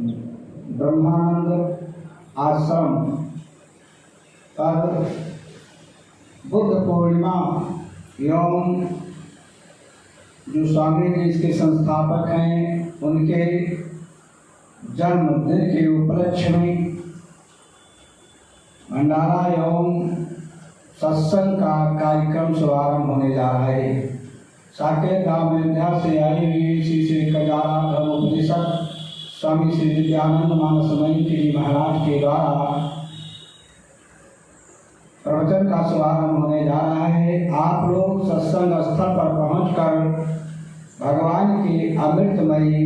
ब्रह्मानंद आश्रम पर बुद्ध पूर्णिमा एवं जो स्वामी जी इसके संस्थापक हैं उनके जन्मदिन के उपलक्ष्य में भंडारा एवं सत्संग का कार्यक्रम शुभारंभ होने जा रहा है। साकेत गांव में अयोध्या से आई हुई श्री श्री कजारा धर्मोपदेशक स्वामी श्री विद्यानंद मानसमयी जी महाराज के द्वारा प्रवचन का शुभारंभ होने जा रहा है। आप लोग सत्संग स्थल पर पहुंचकर भगवान की अमृतमयी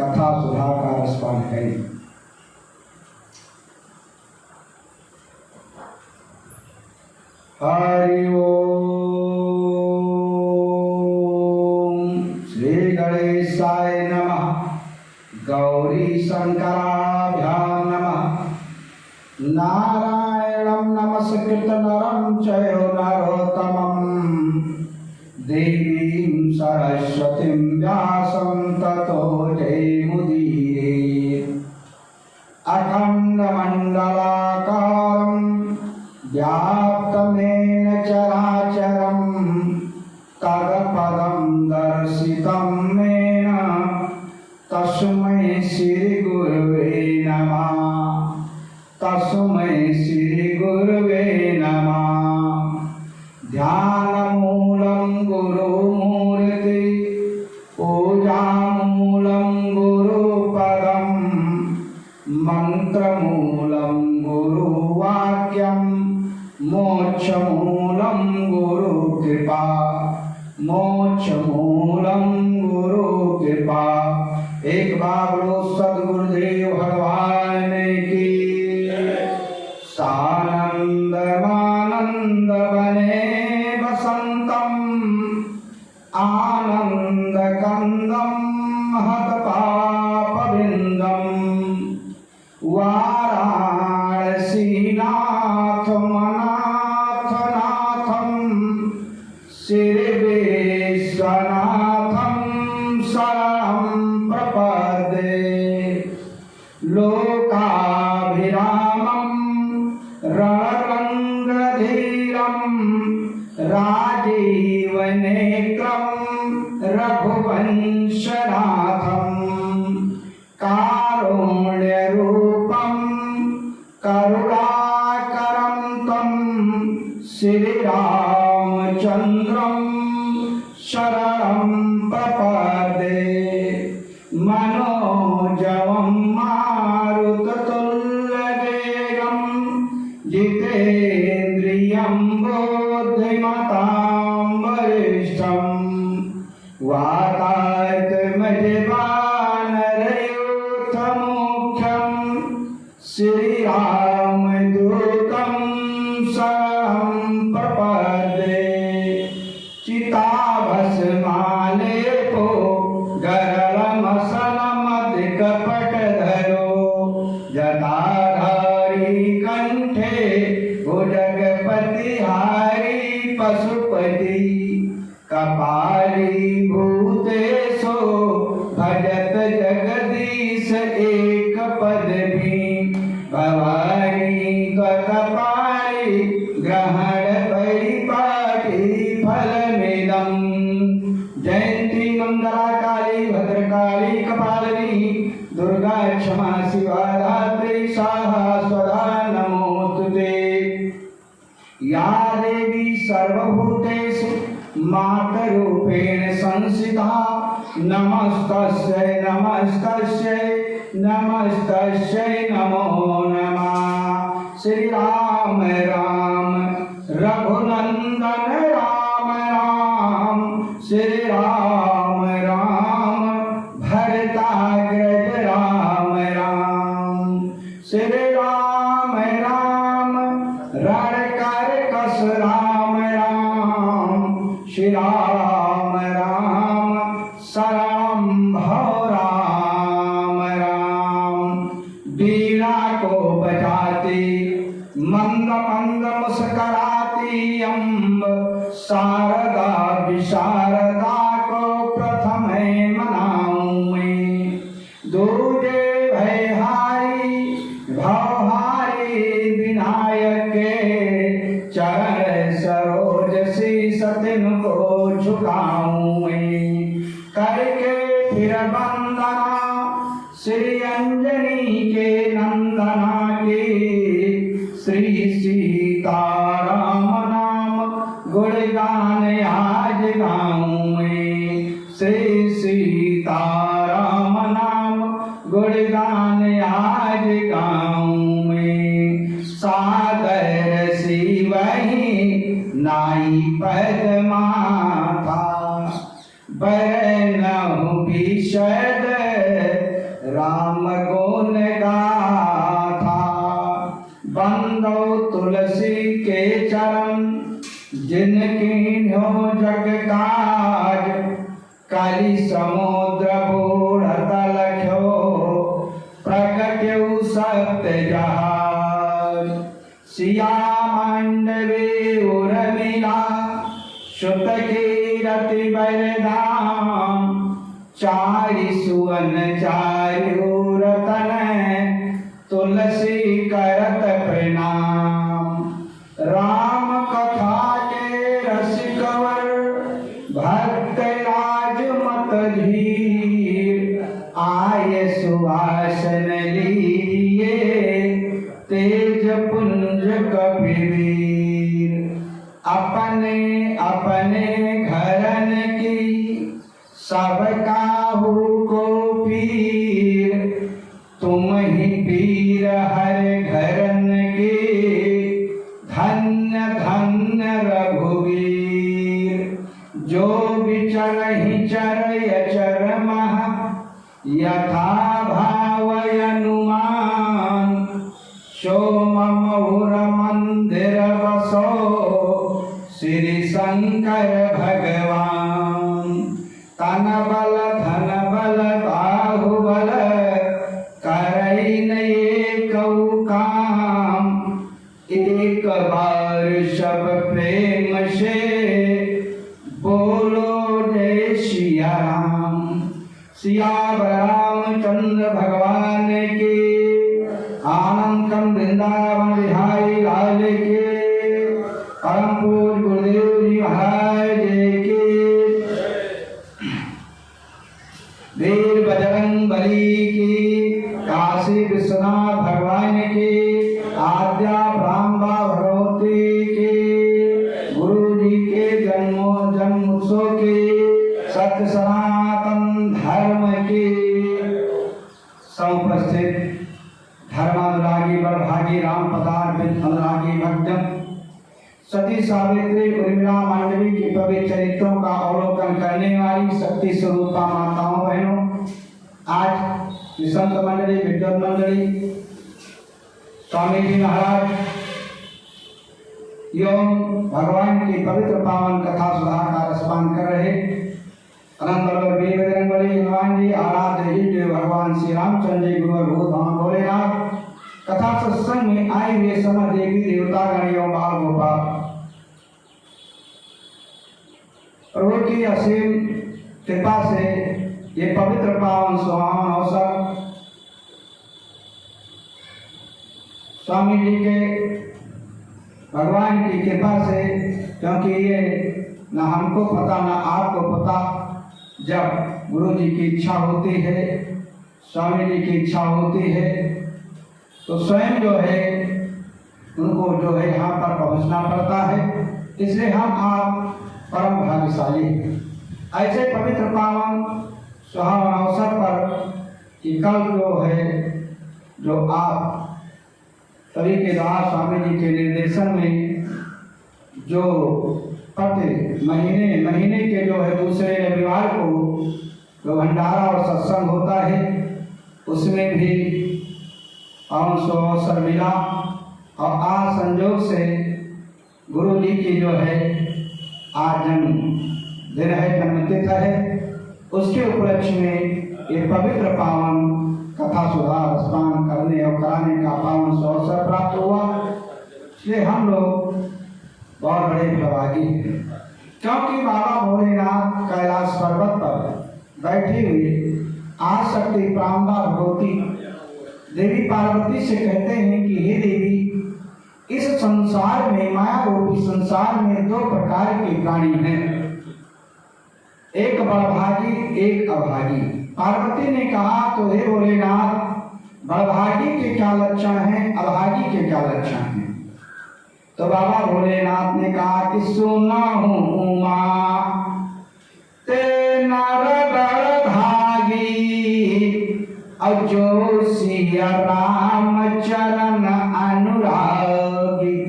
कथा सुधा का रसपान करें। हरि ओम। श्री गणेशाय नमः। गौरी शंकराभ्यां नमः। नारायणं नमस्कृत नरं चैव नरोत्तमं देवीं सरस्वतीं व्यासं ततो जयमुदीरये। अखण्डमण्डलाकारं व्याप्तमेन चराचरं तत्पदं दर्शितं येन तस्मै श्रीगुरुवे नमः। तस्मै श्रीगुरुवे नमः। ध्यानमूलं गुरुमूर्ति पूजामूलं गुरुपदं मन्त्रमूलं गुरुवाक्यं मोक्षमूलं गुरुकृपा। मोक्षमूलं गुरुकृपा। एक बार सद्गुरुदेव भगवान की सानंद मानंद बने बसंतम आनंद कंदम महत पाप बिंदम वाराणसी नाथ मनाथ नाथम श्री विश्वनाथम शरणं प्रपद्ये। लोकाभिरामं रणरंगधीरं राजीवनेत्रं रघुवंशनाथं कारुण्यरूपं करुणाकरं तं श्रीरामचन्द्रं शरणं प्रपद्ये। मनोजवं मारुततुल्यवेगं जितेन्द्रियं बुद्धिमतां वरिष्ठं वातात्मजवानरयूथमुख्यं श्रीरामदूतं शरणं प्रपद्ये। चिताभस्मालेपो गरलमसलमधिकपटधरो जटाधारी कंठे भुजगपतिहारी पशुपति कपाली भूतेषु भजत जगदीश एक पद भी भवानी कपाली ग्रहण परिपाटी फलमिदं। जयंती मंगला काली भद्रकाली कपालिनी दुर्गा क्षमा शिवा धात्री स्वाहा स्वधा नमोस्तुते। या देवी सर्वभूतेषु मातरूपेण संस्थिता नमस्तस्यै नमस्तस्यै नमस्तस्यै नमो नमः। श्री राम राम रघुनंदन राम राम श्री राम राम भरताग्रज राम राम श्री राम राम रणकर कस राम राम श्री राम राम शरणं भव राम राम। बीड़ा को बजाती मंद मंद मुस्कराती अम्ब शारदा विशारदा को प्रथम मनाऊं मैं। दूजे भयहारी भवहारी विनायक के चरण सरोज शीस तिनको झुकाऊं मैं। करके फिर वंदना श्री अंजनी के नंदना की श्री सीताराम नाम गुणगान आज गाऊं मैं। श्री सीताराम नाम गुणगान आज गाऊं मैं। सादर सी वही नाई पदमाथा बरनहु विशद राम गुण गाथा। बंदो तुलसी के चरण जिनकी हो जग काज। कलि समुद्र बूढ़ तलख्यो प्रकट्यु सत्य जहाज। सिया मंडवी उर्मिला सुत कीरति बरधाम। चारि सुवन चारु रतन तुलसी करत प्रणाम। राम कथा के रसिकवर भक्त लाज मत धीर। आय सुहासन लीजिए तेज पुंज कपिवीर। अपने अपने घरन की सब काहू को पीर। तुम ही पीर हर घरन के धन्य धन्य रघुवीर। जो विचरहि चरय चरमः यथा भावय अनुमान। सो ममहुर मंदिर बसो श्री शंकर भगवान। तन बल धन बल बाहुबल करई नहीं कऊ काम। एक बार सब प्रेम से बोलो जय सिया राम। सिया रामचंद्र भगवान के आनंद कंद वृंदावन बिहारी लाल के परम पूज्य गुरुदेव जी महाराज के वीर बजरंग बली की काशी विश्वनाथ भगवान के आद्या ब्रह्मा भगवती के गुरु जी के जन्म उत्सव के सत्य सनातन धर्म के समुपस्थित धर्मानुरागी बड़भागी राम पदार अनुरागी भक्तजन सती सावित्री उर्मिला मांडवी की पवित्र चरित्रों का अवलोकन करने वाली शक्ति स्वरूपा माताओं बहनों, आज संत मंडली विद्वत मंडली स्वामी जी महाराज एवं भगवान की पवित्र पावन कथा सुधा का रसपान कर रहे अनंत वीर बजरंग बली हनुमान जी आराध्य ही भगवान श्री रामचंद्र जी गुरु भूत भगवान भोलेनाथ कथा सत्संग में आए हुए समय देवी देवता गण एवं बाल गोपाल प्रभु की असीम कृपा से ये पवित्र पावन सुहावन अवसर स्वामी जी के भगवान की कृपा से, क्योंकि ये न हमको पता न आपको पता, जब गुरु जी की इच्छा होती है, स्वामी जी की इच्छा होती है, तो स्वयं जो है उनको जो है यहाँ पर पहुँचना पड़ता है। इसलिए हम आप परम भाग्यशाली हैं। ऐसे पवित्र पावन सुहावन अवसर पर कि कल जो है जो आप सभी के द्वारा स्वामी जी के निर्देशन में जो प्रति महीने के जो है दूसरे रविवार को जो भंडारा और सत्संग होता है, उसमें भी पावन सो अवसर मिला और आज संयोग से गुरु जी की जो है आज जन्म दिन है, जन्मतिथि है, उसके उपलक्ष्य में ये पवित्र पावन कथा सुधा स्नान करने और कराने का पावन सो अवसर प्राप्त हुआ। इसलिए हम लोग बहुत बड़े भागी हैं, क्योंकि बाबा भोलेनाथ कैलाश पर्वत पर बैठी हुई आशक्ति प्रांबा भगवती देवी पार्वती से कहते हैं कि हे देवी, इस संसार में, माया रूपी संसार में दो प्रकार के प्राणी हैं, एक बड़भागी, एक अभागी। पार्वती ने कहा तो हे भोलेनाथ, बड़भागी के क्या लक्षण हैं, अभागी के क्या लक्षण हैं? तो बाबा भोलेनाथ ने कहा कि सुना हूं उमा ते नर बड़भागी, और जो सिया राम चरण अनुरागी।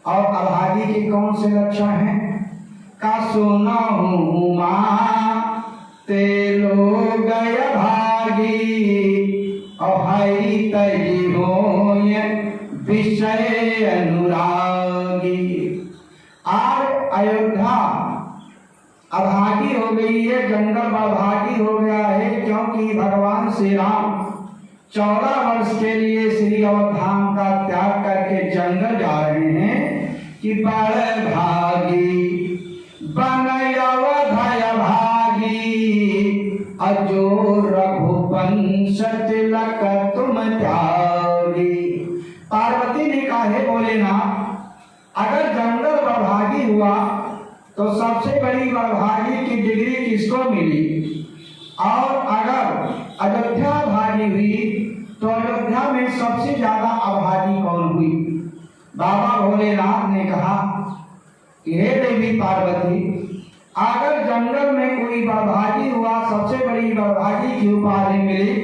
और अभागी के कौन से लक्षण हैं? का सुना हूं उमा ते लोग भागी, और हरि तई होय विषय अनुरागी। आज अयोध्या अभागी हो गई है, जंगल बड़भागी हो गया है, क्योंकि भगवान श्री राम 14 वर्ष के लिए श्री अवधाम का त्याग करके जंगल जा रहे हैं कि बड़ भागी बन अवधय भागी, अजो रघुवंश तिलक तुम त्यागी। पार्वती ने कहा हे भोलेनाथ, अगर जंगल बड़भागी हुआ तो सबसे बड़ी बड़भागी की डिग्री किसको मिली? और अगर अयोध्या भागी हुई तो अयोध्या में सबसे ज्यादा अभागी कौन हुई? बाबा भोलेनाथ ने कहा कि हे देवी पार्वती, अगर जंगल में कोई बड़भागी हुआ, सबसे बड़ी बड़भागी की उपाधि मिली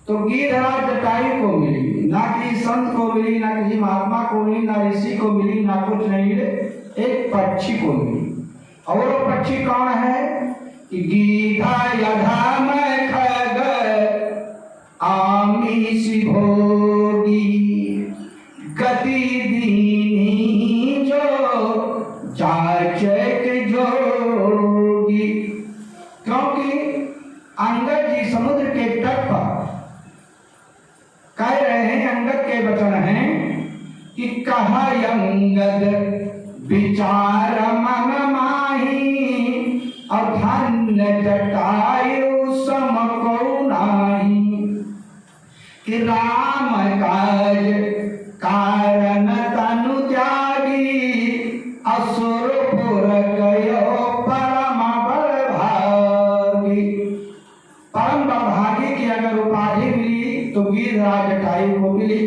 तो गिरिराज जटायु को मिली, ना किसी संत को मिली, ना किसी महात्मा को मिली, ना ऋषि को मिली, ना कुछ नहीं मिले, एक पक्षी को मिली। और वो पक्षी कौन है? कि गीधा यधा में खग आमीष भोगी, गति दीनी जो जाचक जोगी। क्योंकि अंगद जी समुद्र के तट पर कह रहे हैं, अंगद के वचन हैं कि कहा अंगद विचार मन माही, और धन्य जटायु सम को नाही, कि राम काज कारण तनु त्यागी, असुरपुर गयो परम बड़भागी। परम बड़भागी की अगर उपाधि मिली तो गिरिराज जटायु को मिली।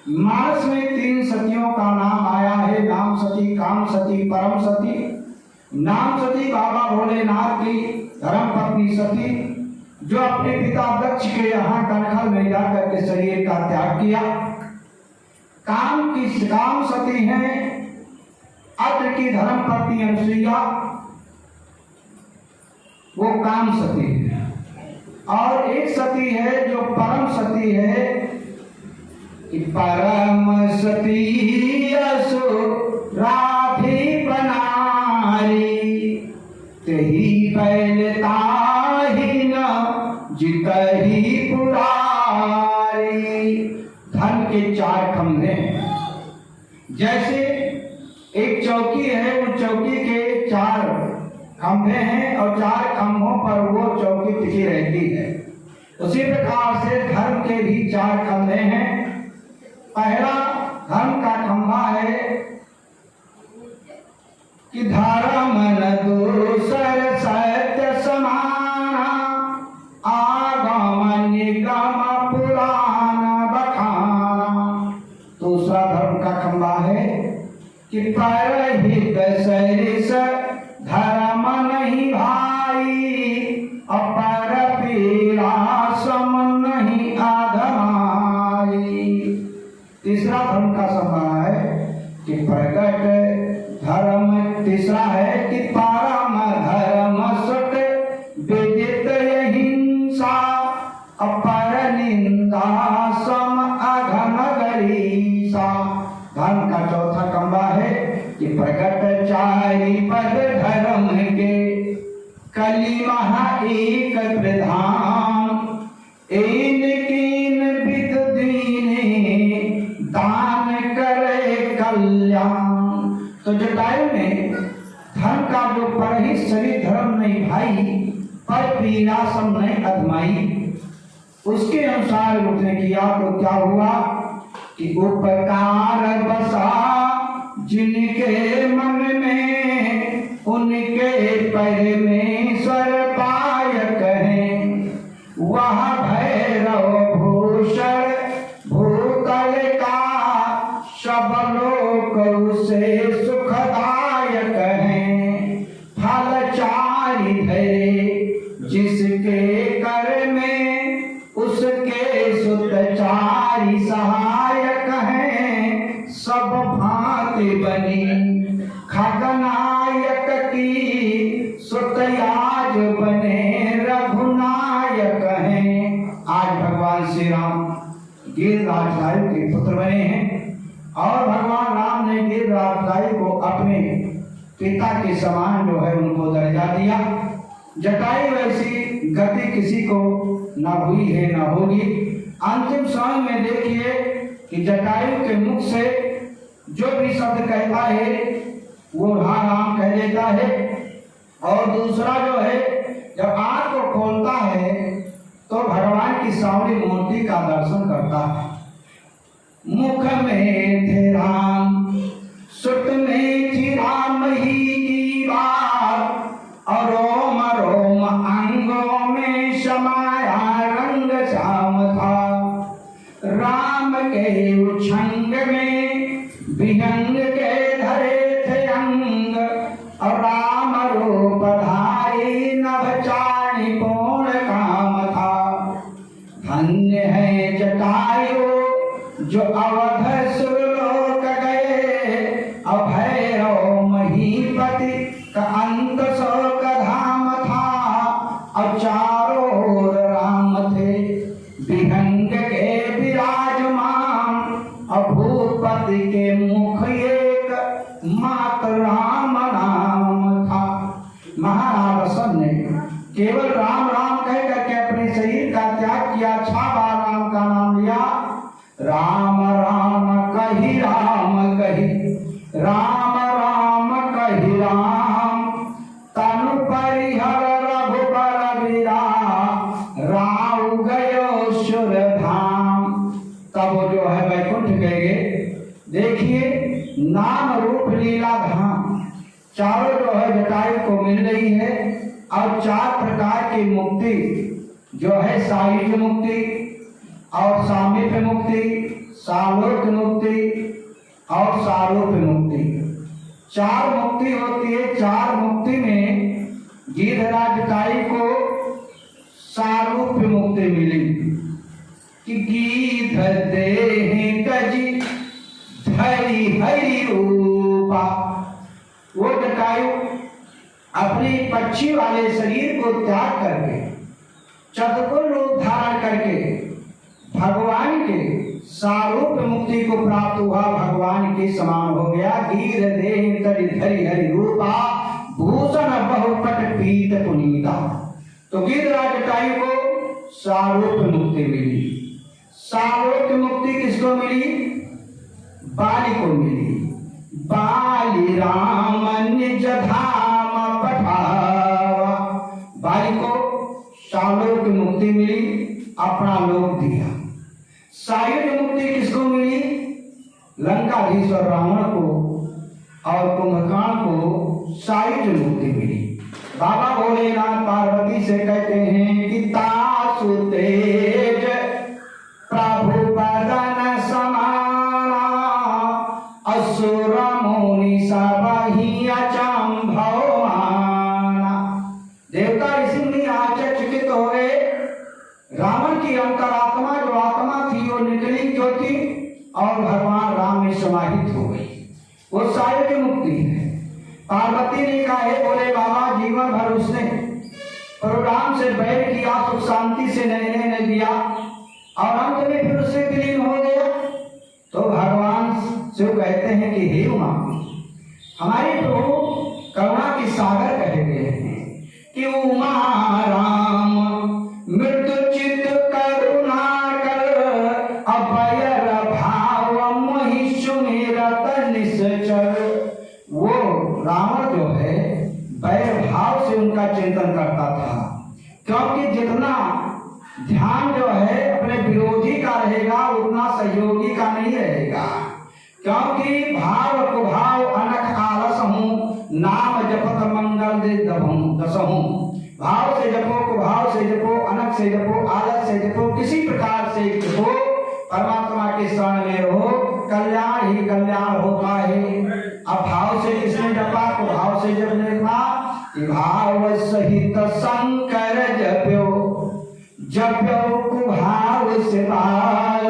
मानस में 3 सतियों का नाम आया है, नाम सती, काम सती, परम सती। नाम सती बाबा भोलेनाथ की धर्म पत्नी सती, जो अपने पिता दक्ष के यहाँ कनखल में जाकर के शरीर का त्याग किया। काम सती हैं अत्र की धर्म पत्नी अनुसुईया, वो काम सती है। और एक सती है जो परम सती है, कि परम सती असु राधे बनारी, तेही पहलता ही न जितही पुरारी। धन के 4 खंभे, जैसे एक चौकी है, उस चौकी के 4 खंभे हैं और 4 खंभों पर वो चौकी टिकी रहती है। उसी प्रकार से धर्म के भी 4 खंभे हैं। पहला धर्म का खंभा है कि धर्म न दूसर सत्य समाना, आगम निगम पुराण बखाना। दूसरा धर्म का खंभा है कि परहित सरिस धर्म नहीं भाई, अपर पीड़ा सम नहीं आधमाई। तीसरा धर्म का खंभा है कि प्रगट धर्म, तीसरा है कि परम धर्म सुट विदित हिंसा, अपर निंदा सम अघम गरीसा। धर्म का चौथा खंभा है कि प्रगट 4 पद धर्म के, कली महा एक प्रधान, इन कीन विद दीने दान करे कल्याण। तो जटायु ने धर्म का जो परहित शरीर धर्म नहीं भाई, पर पीड़ा सम नहीं अधमाई। उसके अनुसार उसने किया तो क्या हुआ कि उपकार बसा जिनके मन में, उनके परमेश्वर पायक हैं। वह भैरव भूषण भूतल का सब लोक उसे सुखदायक हैं। फलचारी धरे जिसके कर में, उसके सुतचारी सहायक हैं। सब भांति बनी खगनायक की, सुतयाज बने रघुनायक हैं। आज भगवान श्री राम गिरिराजधारी के पुत्र बने हैं और भगवान राम ने गिरिराजधारी को अपने पिता के समान जो है उनको दर्जा दिया। जटायु वैसी गति किसी को न हुई है न होगी। अंतिम समय में देखिए कि जटायु के मुख से जो भी शब्द कहता है वो राम कह देता है। और दूसरा जो है, जब आंख को खोलता है तो भगवान की सावली मूर्ति का दर्शन करता है। मुख में थे राम, सुत में थी राम ही की बात, और रोम रोम अंगों में समाया रंग श्याम था। राम के उछंग में विहंग के धरे थे अंग, और राम रूप धारी नभचारी पूर्ण काम था। धन्य है जटायु जो अवध सुरलोक गए, अभैरव महीपति का अंत शोक धाम था। और चारों ओर राम थे विहंग के विराजमान, और भूपति के मुख एक मात्र राम नाम था। महाराज ने केवल राम राम कह करके अपने शरीर का त्याग किया, 6 बार राम का नाम लिया। राम राम कही राम कही, राम राम कही राम, तनु परिहर रघुबर वीरा, राव गयो सुर धाम। तब वो जो है वैकुंठ गए। देखिए नाम रूप लीला धाम चारों जो है जटायु को मिल रही है। और 4 प्रकार की मुक्ति जो है, सायुज्य मुक्ति और सामीप्य मुक्ति, सालोक्य मुक्ति और सारूप्य मुक्ति, 4 मुक्ति होती है। 4 मुक्ति में गिरिराज जटायु को सारूप्य मुक्ति मिली कि गीध देहि गजी धरि हरि रूपा। वो जटायु अपने पक्षी वाले शरीर को त्याग करके चतुर्भुज रूप धारण करके भगवान के सारूप मुक्ति को प्राप्त हुआ, भगवान के समान हो गया। गीर देह तरि धरि हरि रूपा, भूषण बहुपट पीत पुनीता। तो गिरिराज जटायु को सारूप मुक्ति मिली। सारूप मुक्ति किसको मिली? बाली को मिली। बाली राम निज धाम पठावा। बाली को सालोक मुक्ति मिली, अपना लोक दिया। सायुज मुक्ति किसको मिली? लंकाधीश्वर रावण को और कुंभकर्ण को सायुज मुक्ति मिली। बाबा भोलेनाथ पार्वती से कहते हैं कि तासु तेज प्रभु बदन समाना, असुर मुनि सब ही अचंभव माना। देवता ऋषि मुनि आश्चर्यचकित हो गए। रावण की अंतरात्मा जो आत्मा थी वो निकली क्यों थी और भगवान राम में समाहित हो गई। वो सायुज मुक्ति है। पार्वती ने कहा है बोले बाबा, जीवन भर उसने परशुराम से बैर किया, सुख शांति से रहने न दिया और अंत में फिर उससे विलीन हो गया। तो भगवान शिव कहते हैं कि हे उमा, हमारे प्रभु करुणा की सागर कहे गए हैं कि उमा राम मृत्यु चित करुणा कर, अभयर भाव मोहि सुमिरत निश्चर। वो रावण जो है वैर भाव से उनका चिंतन करता था, क्योंकि जितना ध्यान जो है अपने विरोधी का रहेगा, उतना सहयोगी का नहीं रहेगा। क्योंकि भाव कुभाव अनख आलस हूँ, नाम जपत मंगल दे दसहूँ। भाव से जपो, कुभाव से जपो, अनख से जपो, आलस से जपो, किसी प्रकार से जपो, परमात्मा के शरण में रहो, कल्याण ही कल्याण होता है। अब भाव से किसने जपा, कुभाव से जप लेना, भाव सहित शंकर जप्यो, जप्यो कुभाव से भाव,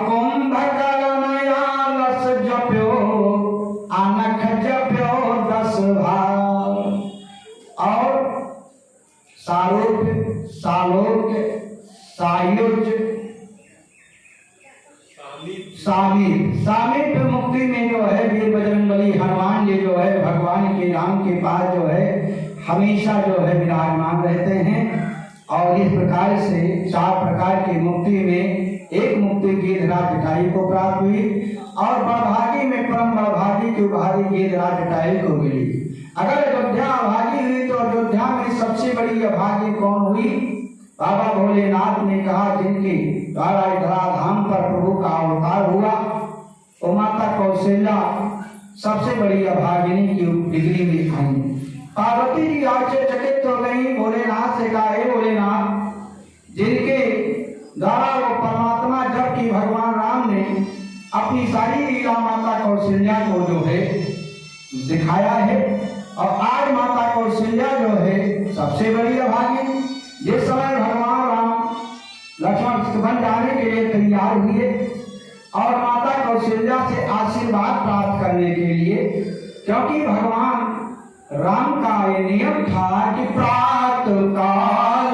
कुंभकर्णयालस जप्यो, अनख जप्यो 10 भाव। और सालोक्य, सालोक्य, सायुज, सामीप्य मुक्ति में जो है वीर बजरंगबली हनुमान जी जो है भगवान के राम के पास जो है हमेशा जो है विराजमान रहते हैं। और इस प्रकार से 4 प्रकार की मुक्ति में एक मुक्ति गिरिराज जटायु को प्राप्त हुई, और बड़भागी में परम बड़भागी की उपाधि गिरिराज जटायु को मिली। अगर अयोध्या अभागी हुई तो अयोध्या में सबसे बड़ी अभागी कौन हुई? बाबा भोलेनाथ ने कहा जिनके द्वारा धराधाम पर प्रभु का अवतार हुआ, वो माता कौशल्या सबसे बड़ी अभागिनी की डिग्री में आई। पार्वती जी आश्चर्यचकित हो गई, भोलेनाथ से कहा, हे भोलेनाथ, जिनके द्वारा वो परमात्मा जबकि भगवान राम ने अपनी सारी लीला माता कौशल्या को जो है दिखाया है, और आज माता कौशल्या जो है सबसे बड़ी अभागी। जिस समय भगवान राम लक्ष्मण वन जाने के लिए तैयार हुए और माता कौशल्या से आशीर्वाद प्राप्त करने के लिए, क्योंकि भगवान राम का ये नियम था कि प्रातः काल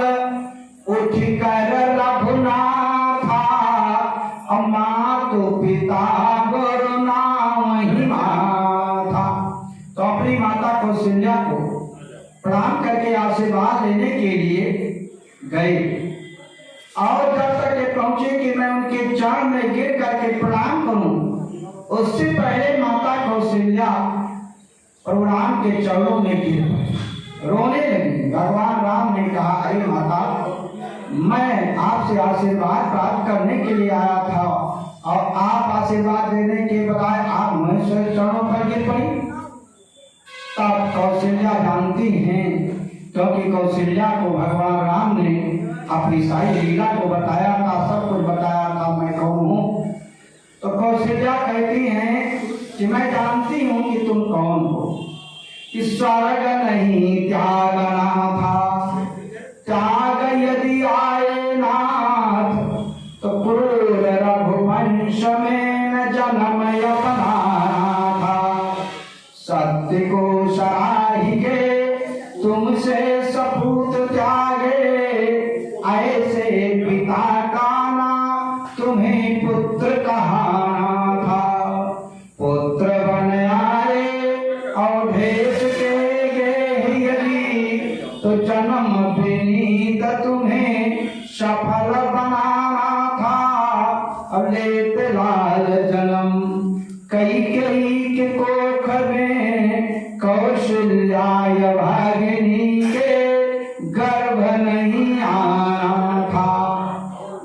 उठकर रघुनाथा, मातु पिता गुरु नाम ही माथा। तो अपनी माता कौशल्या को प्रणाम करके आशीर्वाद लेने के लिए गए, और जब तक ये पहुंचे कि मैं उनके चरण में गिर करके प्रणाम करूं, उससे पहले माता कौशल्या प्रभु राम के चरणों में गिर पड़ी, रोने लगी। भगवान राम ने कहा, अरे माता, मैं आपसे आशीर्वाद प्राप्त करने के लिए आया था, और आप आशीर्वाद देने के बजाय आप मुझे चरणों पर गिर पड़ी। तब कौशल्या जानती हैं, क्योंकि कौशल्या को भगवान राम ने अपनी सारी लीला को बताया था, सब कुछ बताया था, मैं कौन हूँ। तो कौशल्या कहती हैं कि मैं जानती हूँ कि तुम कौन हो, कि स्वर्ग नहीं त्यागना था, त्याग यदि आए नाथ, तो क्रूर रघुवंश में न जन्म अपना था। सत्य को सराही के तुमसे सपूत त्यागे, ऐसे पिता का ना तुम्हें पुत्र कहाना था। पुत्र बन आए और भेष के गए यदि, तो जन्म विनीत तुम्हें सफल बनाना था। अब लेते लाल जन्म कई के कोख में, कौशल्या भागिनी के गर्भ नहीं आना था।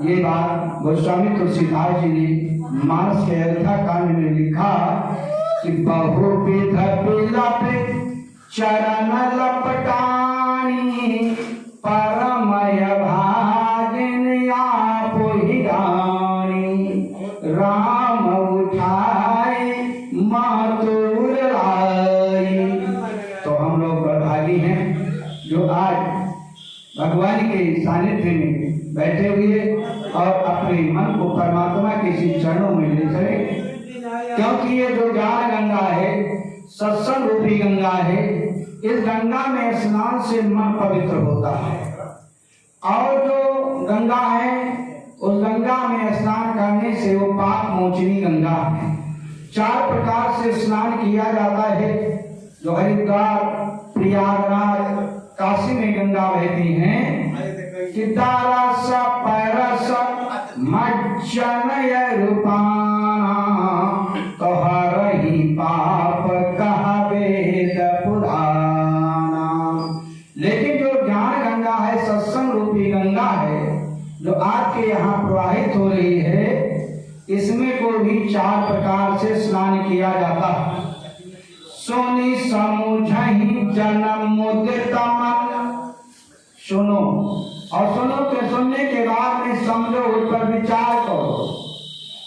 ये बात गोस्वामी तुलसीदास जी ने मानस के अयोध्या कांड में लिखा कि बहुविध बिलप चरण लपटानी, परमय भागिनी आप ही रानी। राम उठाए मातुर लाई। तो हम लोग बड़भागी हैं जो आज भगवान के सानिध्य में बैठे हुए और अपने मन को परमात्मा के चरणों में ले चले। क्योंकि ये जो ज्ञान गंगा है, सत्संग रूपी गंगा है, इस गंगा में स्नान से मन पवित्र होता है। और जो गंगा है, उस गंगा में स्नान करने से वो पाप मोचनी गंगा है। 4 प्रकार से स्नान किया जाता है। जो हरिद्वार, प्रयागराज, काशी में गंगा बहती हैं, कि दारस परस मज्जनय रूपाना, तो हर ही पाप कहा वेद पुराना। लेकिन जो ज्ञान गंगा है, सत्संग रूपी गंगा है, जो आपके यहाँ प्रवाहित हो रही है, इसमें को भी 4 प्रकार से स्नान किया जाता है। सोनी समुझहि जन्म मुदित मन, सुनो और सुनो के सुनने के बाद में समझो, उस पर विचार करो।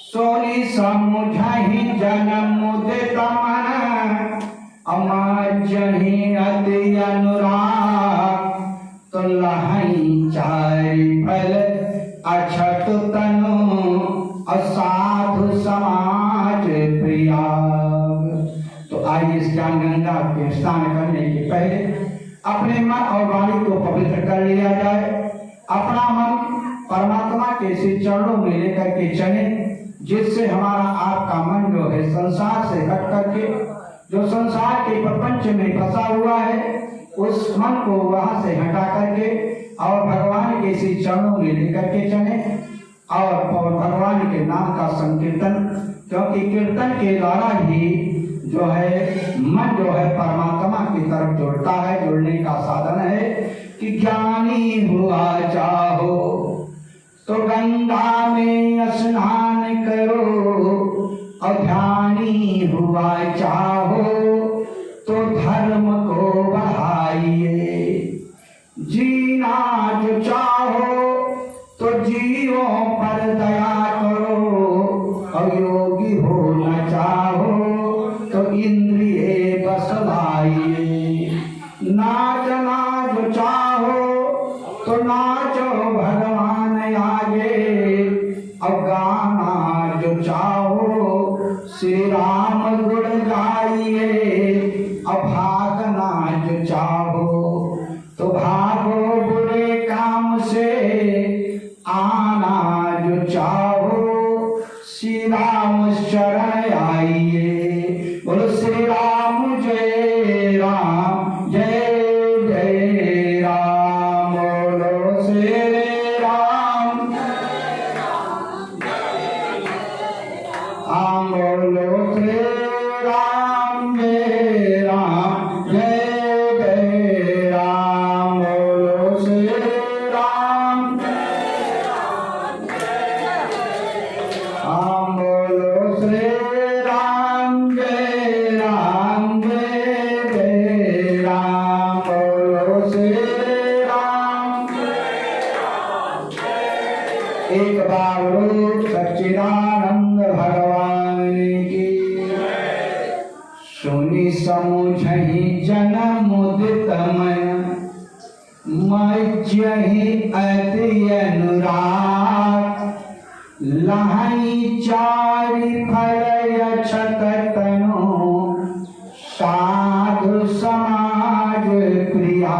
सोनी समुझहि जन्म मुदित मन, अमाजहि अति अनुराग, तो लहई चारि फल अछत तनु, असाधु समाज प्रिया। तो आइए इस ज्ञान गंगा के स्नान करने के पहले अपने मन और वाणी को पवित्र कर लिया जाए। अपना मन परमात्मा के श्री चरणों में लेकर के चले, जिससे हमारा आपका मन जो है संसार से हट करके, जो संसार के प्रपंच में फंसा हुआ है, उस मन को वहां से हटा करके और भगवान के श्री चरणों में लेकर के चले और भगवान के नाम का संकीर्तन, क्योंकि कीर्तन के द्वारा ही जो है मन जो है परमात्मा की तरफ जुड़ता है। जुड़ने का साधन है कि ज्ञानी हुआ चाहो तो गंगा में स्नान करो, और ध्यानी हुआ चाहो तो धर्म को बढ़ाइए। जीना जो चाहो तो जीवों पर दया करो, और योगी होना चाहो तो इंद्रिय बस लाइए। नाचना जो चाहो तो नाचो भगवान आगे, और गाना जो चाहो श्री राम गुण गाइए। और भागना जो चाहो तो भागो बुरे काम से, आना जो चाहो श्री राम शरण आइए। बोलो श्री राम जय राम, जय जय राम। बोलो श्री राम, हम बोलो श्री राम जय राम, जय जय राम। बोलो श्री राम, हम बोलो श्री राम जय राम, जय जय राम। बोलो श्री राम, एक बार बोलो सच्चिदानंद भगवान की। सुनि समुझहि जन्म मुदित मन, मज्जहि अति अनुराग, लहई चारि फल अछत तनु, साधु समाज प्रिया।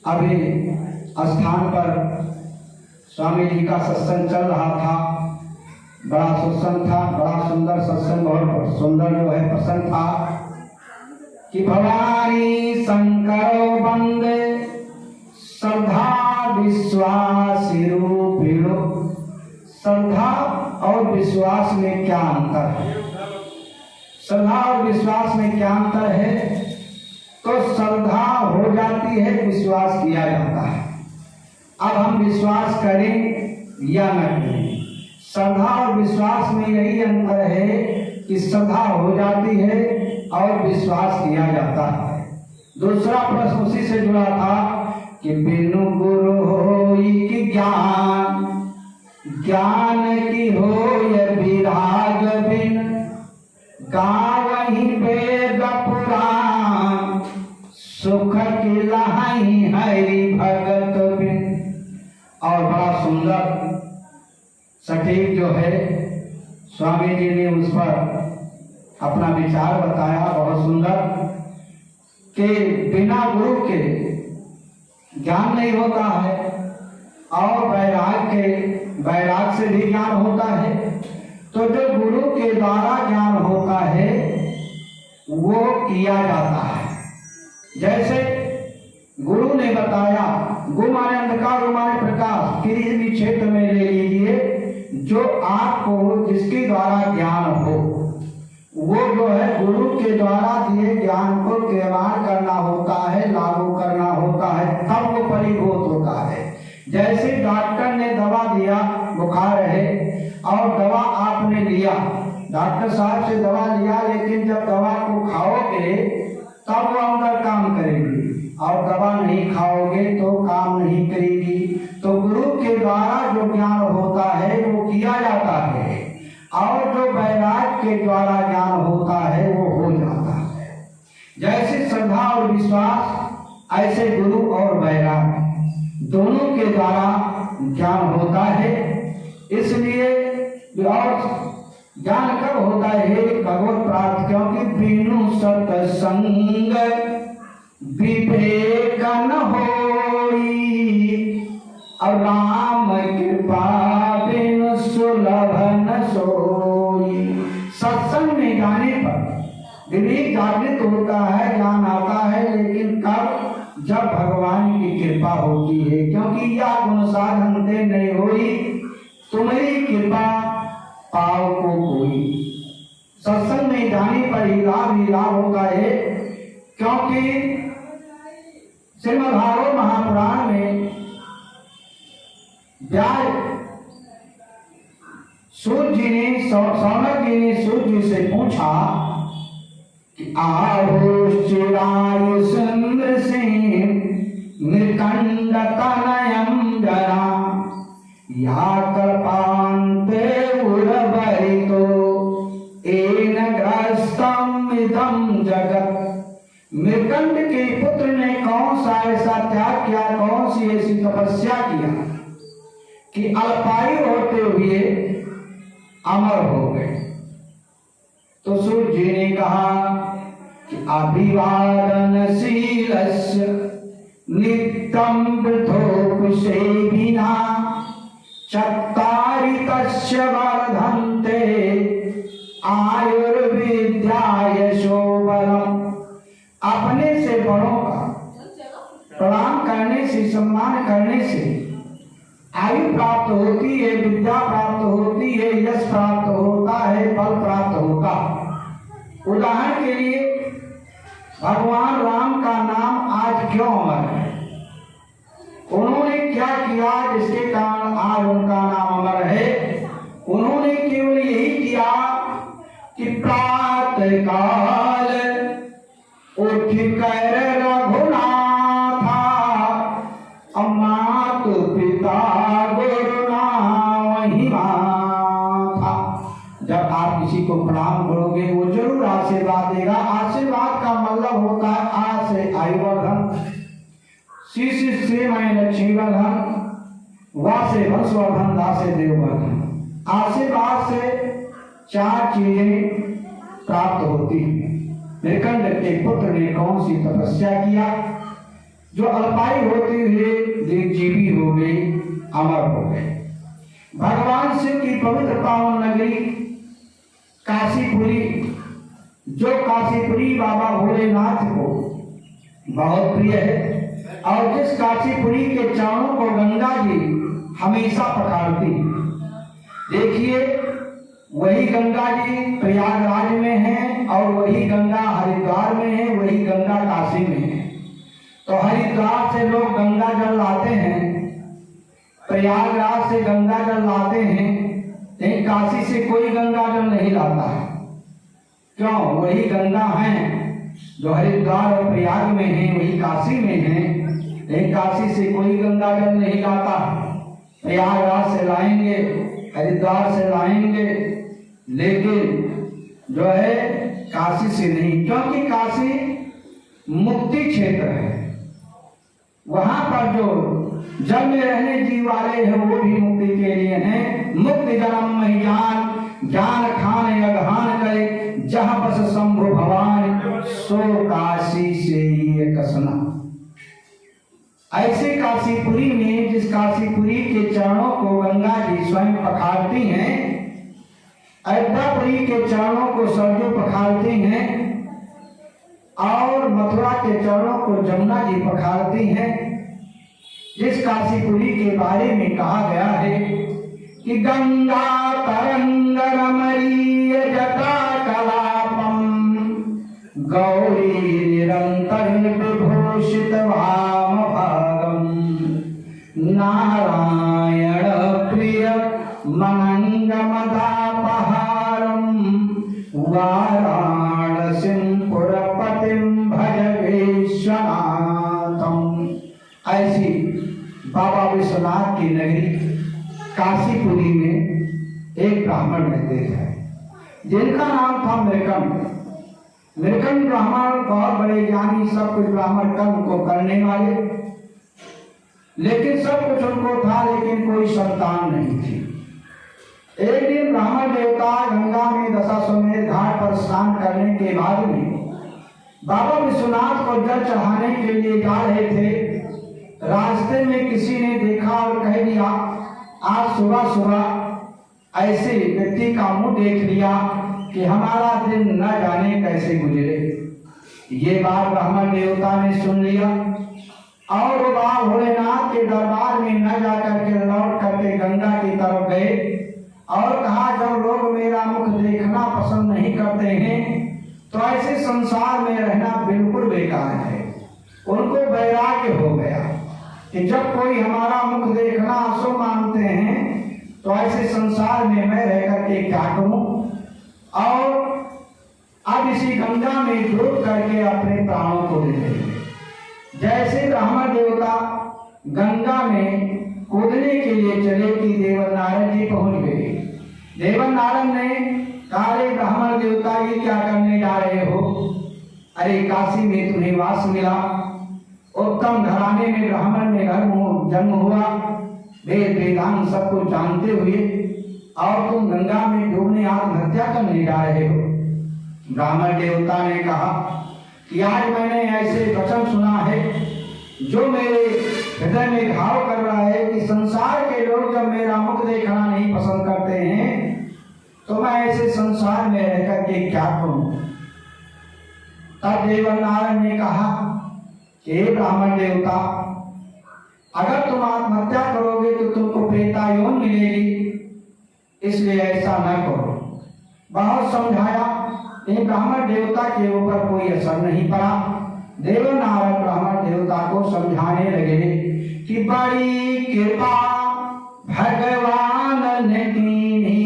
अभी स्थान पर स्वामी जी का सत्संग चल रहा था, बड़ा सत्संग था, बड़ा सुंदर सत्संग, और सुंदर जो है प्रसंग था कि भवानी शंकरो वंदे श्रद्धा विश्वास रूपिणो। श्रद्धा और विश्वास में क्या अंतर है? श्रद्धा और विश्वास में क्या अंतर है? तो श्रद्धा हो जाती है, विश्वास किया जाता है। अब हम विश्वास करें या न करें, श्रद्धा और विश्वास में यही अंतर है कि श्रद्धा हो जाती है और विश्वास किया जाता है। दूसरा प्रश्न उसी से जुड़ा था कि बिनु गुरु होई कि ज्ञान, ज्ञान की होय विराग बिन, गावहि वेद पुराण, सुख की लहई हरि भगत बिन। और बड़ा सुंदर सटीक जो है स्वामी जी ने उस पर अपना विचार बताया, बहुत सुंदर, कि बिना गुरु के ज्ञान नहीं होता है, और वैराग से भी ज्ञान होता है। तो जो गुरु के द्वारा ज्ञान होता है वो किया जाता है। जैसे गुरु ने बताया, गु माने अंधकार, रु माने प्रकाश, किसी भी क्षेत्र में ले लीजिए, जो आपको जिसके द्वारा ज्ञान हो वो जो है गुरु के के द्वारा दिए ज्ञान को निर्माण करना होता है, लागू करना होता है, तब वो परिभूत होता है। जैसे डॉक्टर ने दवा दिया, बुखार है, और दवा आपने लिया, डॉक्टर साहब से दवा लिया, लेकिन जब दवा को खाओगे तब वो अंदर काम करेगी, और दवा नहीं खाओगे तो काम नहीं करेगी। तो गुरु के द्वारा जो ज्ञान होता है वो किया जाता है, और जो वैराग के द्वारा ज्ञान होता है वो हो जाता है। जैसे श्रद्धा और विश्वास, ऐसे गुरु और वैराग दोनों के द्वारा ज्ञान होता है। इसलिए और ज्ञान कब होता है? भगवत प्राप्त, क्योंकि बिनु सत्संग विवेक न होई, और राम कृपा बिनु सुलभ न सोई। सत्संग में जाने पर विवेक जागृत होता है, ज्ञान आता है, लेकिन कब? जब भगवान की कृपा होती है, क्योंकि यह गुण साधन ते नहीं होई, तुम्हारी कृपा पाओ को कोई। सत्संग में जाने पर ही लाभ होता है, क्योंकि श्रीमद् भागवत महापुराण में सूर्य जी ने सौनक जी ने सूर्य जी से पूछा कि आहो चिराय सुंदर सिंह मृकंड तनयम जरा, या कल्पांते उर्वरितो एन ग्रस्तम इदम जगत। मृकंड के पुत्र ने कौन सा ऐसा त्याग किया, कौन सी ऐसी तपस्या किया कि अल्पायु होते हुए अमर हो गए? तो सूर्य जी ने कहा कि अभिवादनशीलस्य नित्यं वृथोपसेविना चत्वारि तस्य वर्धन्ते आयुर्विद्या यशो बलम्। अपने से बड़ों का प्रणाम करने से, सम्मान करने से आयु प्राप्त होती है, विद्या प्राप्त होती है, यश प्राप्त होता है, बल प्राप्त होता। उदाहरण के लिए भगवान राम का नाम आज क्यों अमर है? उन्होंने क्या किया जिसके कारण आज उनका नाम अमर है? उन्होंने केवल यही किया कि प्रातः काल उठ कर रघुनाथा, मातु पिता गुरुना वही माथा। जब आप किसी को प्रणाम करोगे वो जरूर आशीर्वाद देगा। आशीर्वाद का मतलब होता है आ से आयुवर्धन, शी से मैं लक्ष्मीवर्धन, वा से वंशवर्धन, दा से देववर्धन। आशीर्वाद से चार चीजें प्राप्त होती हैं। मृकंड के पुत्र ने कौन सी तपस्या किया जो अल्पायु होते हुए दीर्घजीवी हो गए, अमर हो गए। भगवान शिव की पवित्र पावन नगरी काशीपुरी, जो काशीपुरी बाबा भोलेनाथ को बहुत प्रिय है, और जिस काशीपुरी के चरणों को गंगा जी हमेशा पखारती। देखिए, वही गंगा जी प्रयागराज में है, और वही गंगा हरिद्वार में है, वही गंगा काशी में है। तो हरिद्वार से लोग गंगा जल लाते हैं, प्रयागराज से गंगा जल लाते हैं, लेकिन काशी से कोई गंगा जल नहीं लाता है। क्यों? वही गंगा है जो हरिद्वार और प्रयाग में है, वही काशी में है, लेकिन काशी से कोई गंगा जल नहीं लाता। प्रयागराज से लाएंगे, हरिद्वार से लाएंगे, लेकिन जो है काशी से नहीं, क्योंकि काशी मुक्ति क्षेत्र है। वहां पर जो जल में रहने जीव वाले हैं वो भी मुक्ति के लिए हैं। मुक्ति जन्म महिजान, ज्ञान खान अघान करे, जहां बस शंभु भवान, सो काशी से ये कसना। ऐसे काशीपुरी में, जिस काशीपुरी के चरणों को गंगा जी स्वयं पखारती हैं, अयोध्यापुरी के चरणों को सरजू पखारती हैं, और मथुरा के चरणों को जमुना जी पखारती हैं। जिस काशीपुरी के बारे में कहा गया है कि गंगा तरंग रमणीय जटा कलापम नारायण प्रिय मनंगमदापहारम वाराणसीं पुरपतिं भज विश्वनाथम। ऐसी बाबा विश्वनाथ की नगरी काशीपुरी में एक ब्राह्मण रहते थे जिनका नाम था मृकंड। मृकंड ब्राह्मण बहुत बड़े ज्ञानी, सब कुछ ब्राह्मण कर्म को करने वाले, लेकिन सब कुछ उनको था लेकिन कोई संतान नहीं थी। एक दिन ब्राह्मण देवता गंगा में दशाश्वमेध घाट पर स्नान करने के बाद में बाबा विश्वनाथ को जल चढ़ाने के लिए जा रहे थे। रास्ते में किसी ने देखा और कह दिया, आज सुबह सुबह ऐसे व्यक्ति का मुंह देख लिया कि हमारा दिन न जाने कैसे गुजरे। ये बात ब्राह्मण देवता ने सुन लिया और वो बाबा भोलेनाथ के दरबार में न जाकर के लौट करके गंगा की तरफ गए और कहा, जब लोग मेरा मुख देखना पसंद नहीं करते हैं तो ऐसे संसार में रहना बिल्कुल बेकार है। उनको वैराग्य हो गया कि जब कोई हमारा मुख देखना अशुभ मानते हैं तो ऐसे संसार में मैं रह करके क्या करूं, और अब इसी गंगा में डूब करके अपने प्राणों को दे देंगे। जैसे ब्राह्मण देवता गंगा में कूदने के लिए चले कि देवर नारद जी पहुंच गए। देवर नारद ने कहा, ब्राह्मण देवता ये क्या करने जा रहे हो? अरे काशी में तुम्हें वास मिला, उत्तम घराने में ब्राह्मण में जन्म हुआ, वेद वेदांत सब कुछ जानते हुए, और तुम गंगा में डूबने आत्महत्या करने जा रहे हो। ब्राह्मण देवता ने कहा कि आज मैंने ऐसे वचन सुना है जो मेरे हृदय में घाव कर रहा है कि संसार के लोग जब मेरा मुख देखना नहीं पसंद करते हैं तो मैं ऐसे संसार में रहकर के क्या करूं। तब देवर नारायण ने कहा कि ब्राह्मण देवता, अगर तुम आत्महत्या करोगे तो तुमको प्रेतायोन मिलेगी, इसलिए ऐसा न करो। बहुत समझाया, इन ब्राह्मण देवता के ऊपर कोई असर नहीं पड़ा। देवर नारायण ब्राह्मण देवता को समझाने लगे कि बड़ी कृपा भगवान ने कीनी,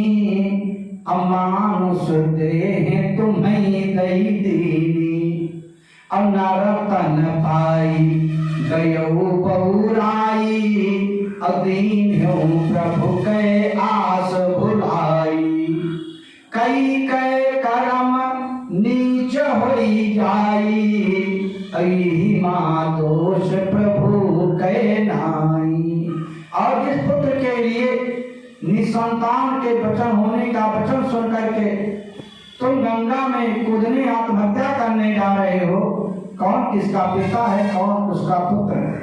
अमानुष देह तुम्हें दई दीनी। अब न रतन पाई गयो बहुराई, अदीन प्रभु के आस भुलाई। कई कई कर्म नीच होई जाई, माँ दोष प्रभु के नाई। और जिस पुत्र के लिए निसंतान के वचन होने का वचन सुन करके तुम गंगा में कूदने आत्महत्या करने जा रहे हो, कौन किसका पिता है, कौन उसका पुत्र है?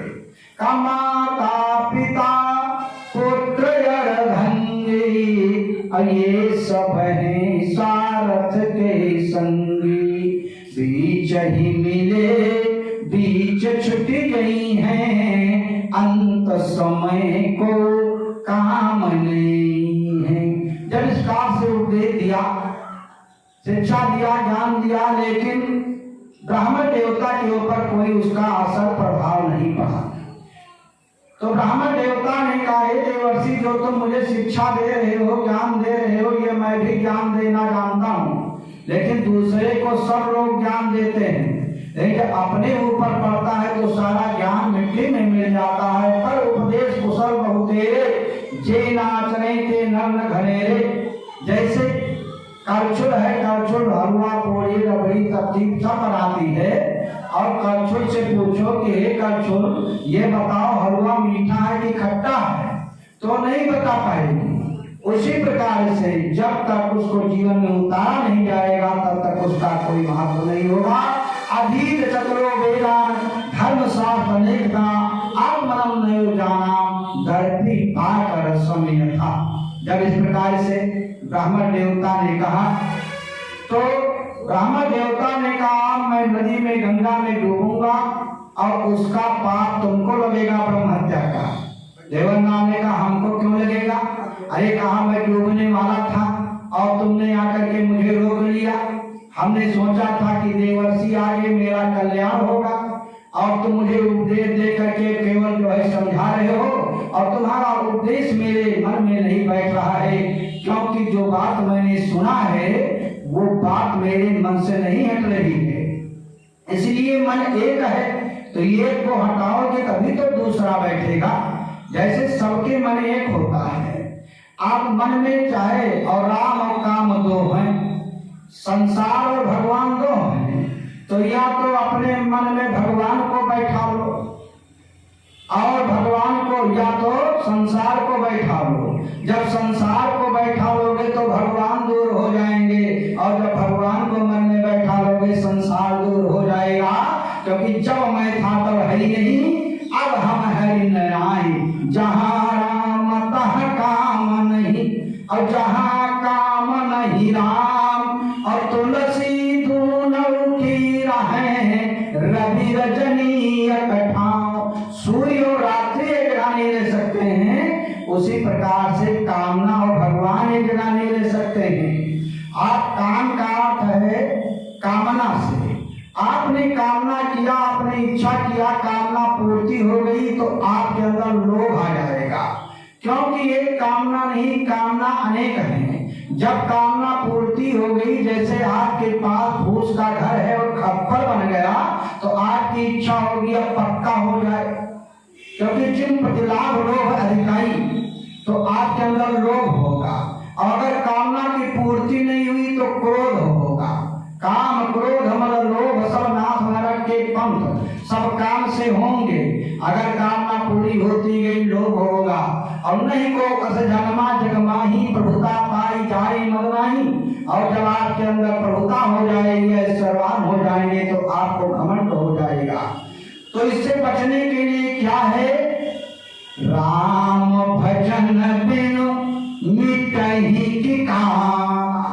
का माता पिता पुत्र अर्धंगी, ये सब है सारथ के संगी। बीच ही मिले बीच छुट गई हैं, अंत समय को काम नहीं है। जब इस काल से उपदेश दिया, शिक्षा दिया, ज्ञान दिया, लेकिन ब्राह्मण देवता के ऊपर कोई उसका असर प्रभाव नहीं पड़ा। तो ब्राह्मण देवता ने कहा, हे देवर्षि, जो तुम मुझे शिक्षा दे रहे हो, ज्ञान दे रहे हो, ये मैं भी ज्ञान देना जानता हूँ, लेकिन दूसरे को सब लोग ज्ञान देते हैं, लेकिन अपने ऊपर पड़ता है तो सारा ज्ञान मिट्टी में मिल जाता है। पर उपदेश कुशल बहुतेरे, जे नाचने के नर्न घनेरे। जैसे करछुल है, करछुल हलवा पूरी रबड़ी तकलीफ सब बनाती है, और करछुल से पूछो कि हे करछुल, ये बताओ हलवा मीठा है कि खट्टा है, तो नहीं बता पाएगी। उसी प्रकार से जब तक उसको जीवन में उतारा नहीं जाएगा तब तक उसका कोई महत्व नहीं होगा। अधीत चक्रो वेदान धर्म शास्त्र अनेकता, आत्मनम नयो जाना धरती पाकर समय था। जब इस प्रकार से ब्राह्मण देवता ने कहा तो ब्राह्मण देवता ने कहा, मैं नदी में गंगा में डूबूंगा और उसका पाप तुमको लगेगा ब्रह्म हत्या का। देवनाथ ने कहा, हमको क्यों लगेगा? अरे कहा, मैं डूबने वाला था और तुमने आकर के मुझे रोक लिया। हमने सोचा था कि देवर्षि आगे मेरा कल्याण होगा और तुम मुझे उपदेश दे करके केवल जो है समझा रहे हो, और तुम्हारा उपदेश मेरे मन में नहीं बैठ रहा है, क्योंकि जो बात मैंने सुना है वो बात मेरे मन से नहीं हट रही है। इसलिए मन एक है, तो एक को हटाओगे तभी तो दूसरा बैठेगा। जैसे सबके मन एक होता है, आप मन में चाहे और राम और काम दो हैं, संसार और भगवान दो हैं, तो या तो अपने मन में भगवान को बैठा लो और भगवान को, या तो संसार को बैठा लो। जब संसार को बैठा लोगे तो भगवान दूर हो जाएंगे, और जब भगवान को मन में बैठा लोगे संसार दूर हो जाएगा। क्योंकि जब मैं था तब है ही नहीं, अब हम हरि न आए। जहाँ राम तहाँ काम नहीं, और जहाँ काम नहीं राम, और तुलसी दोनों की राहें रवि रजनी इकट्ठा। सूर्य और रात्रि एक जगह नहीं रह सकते हैं, उसी प्रकार से कामना और भगवान एक जगह नहीं रह सकते हैं। आप काम का अर्थ है कामना से, आपने कामना किया, आपने इच्छा किया, कामना पूर्ति हो गई तो आपके अंदर लोभ आ जाएगा। क्योंकि एक कामना नहीं, कामना अनेक हैं। जब कामना पूर्ति हो गई, जैसे आपके पास फूस का घर है और खप्पर बन गया, तो आपकी इच्छा होगी अब पक्का हो जाए। क्योंकि जिन प्रतिलाभ लोभ अधिकाई, तो आपके अंदर लोभ होगा। और अगर कामना की पूर्ति नहीं हुई तो क्रोध होगा। काम क्रोध मद लोभ सब नाथ नरक के पंथ, सब काम से होंगे। अगर कामना पूरी होती गई लोभ होगा। और नहीं को अस जन्मा जगमाही, प्रभुता पाई जाए मद नहीं। और जब आपके अंदर प्रभुता हो जाएगी, ऐश्वर्यवान हो जाएंगे, तो आपको घमंड हो जाएगा। तो इससे बचने के लिए क्या है? राम भजन बिनु मिटहि की कामना।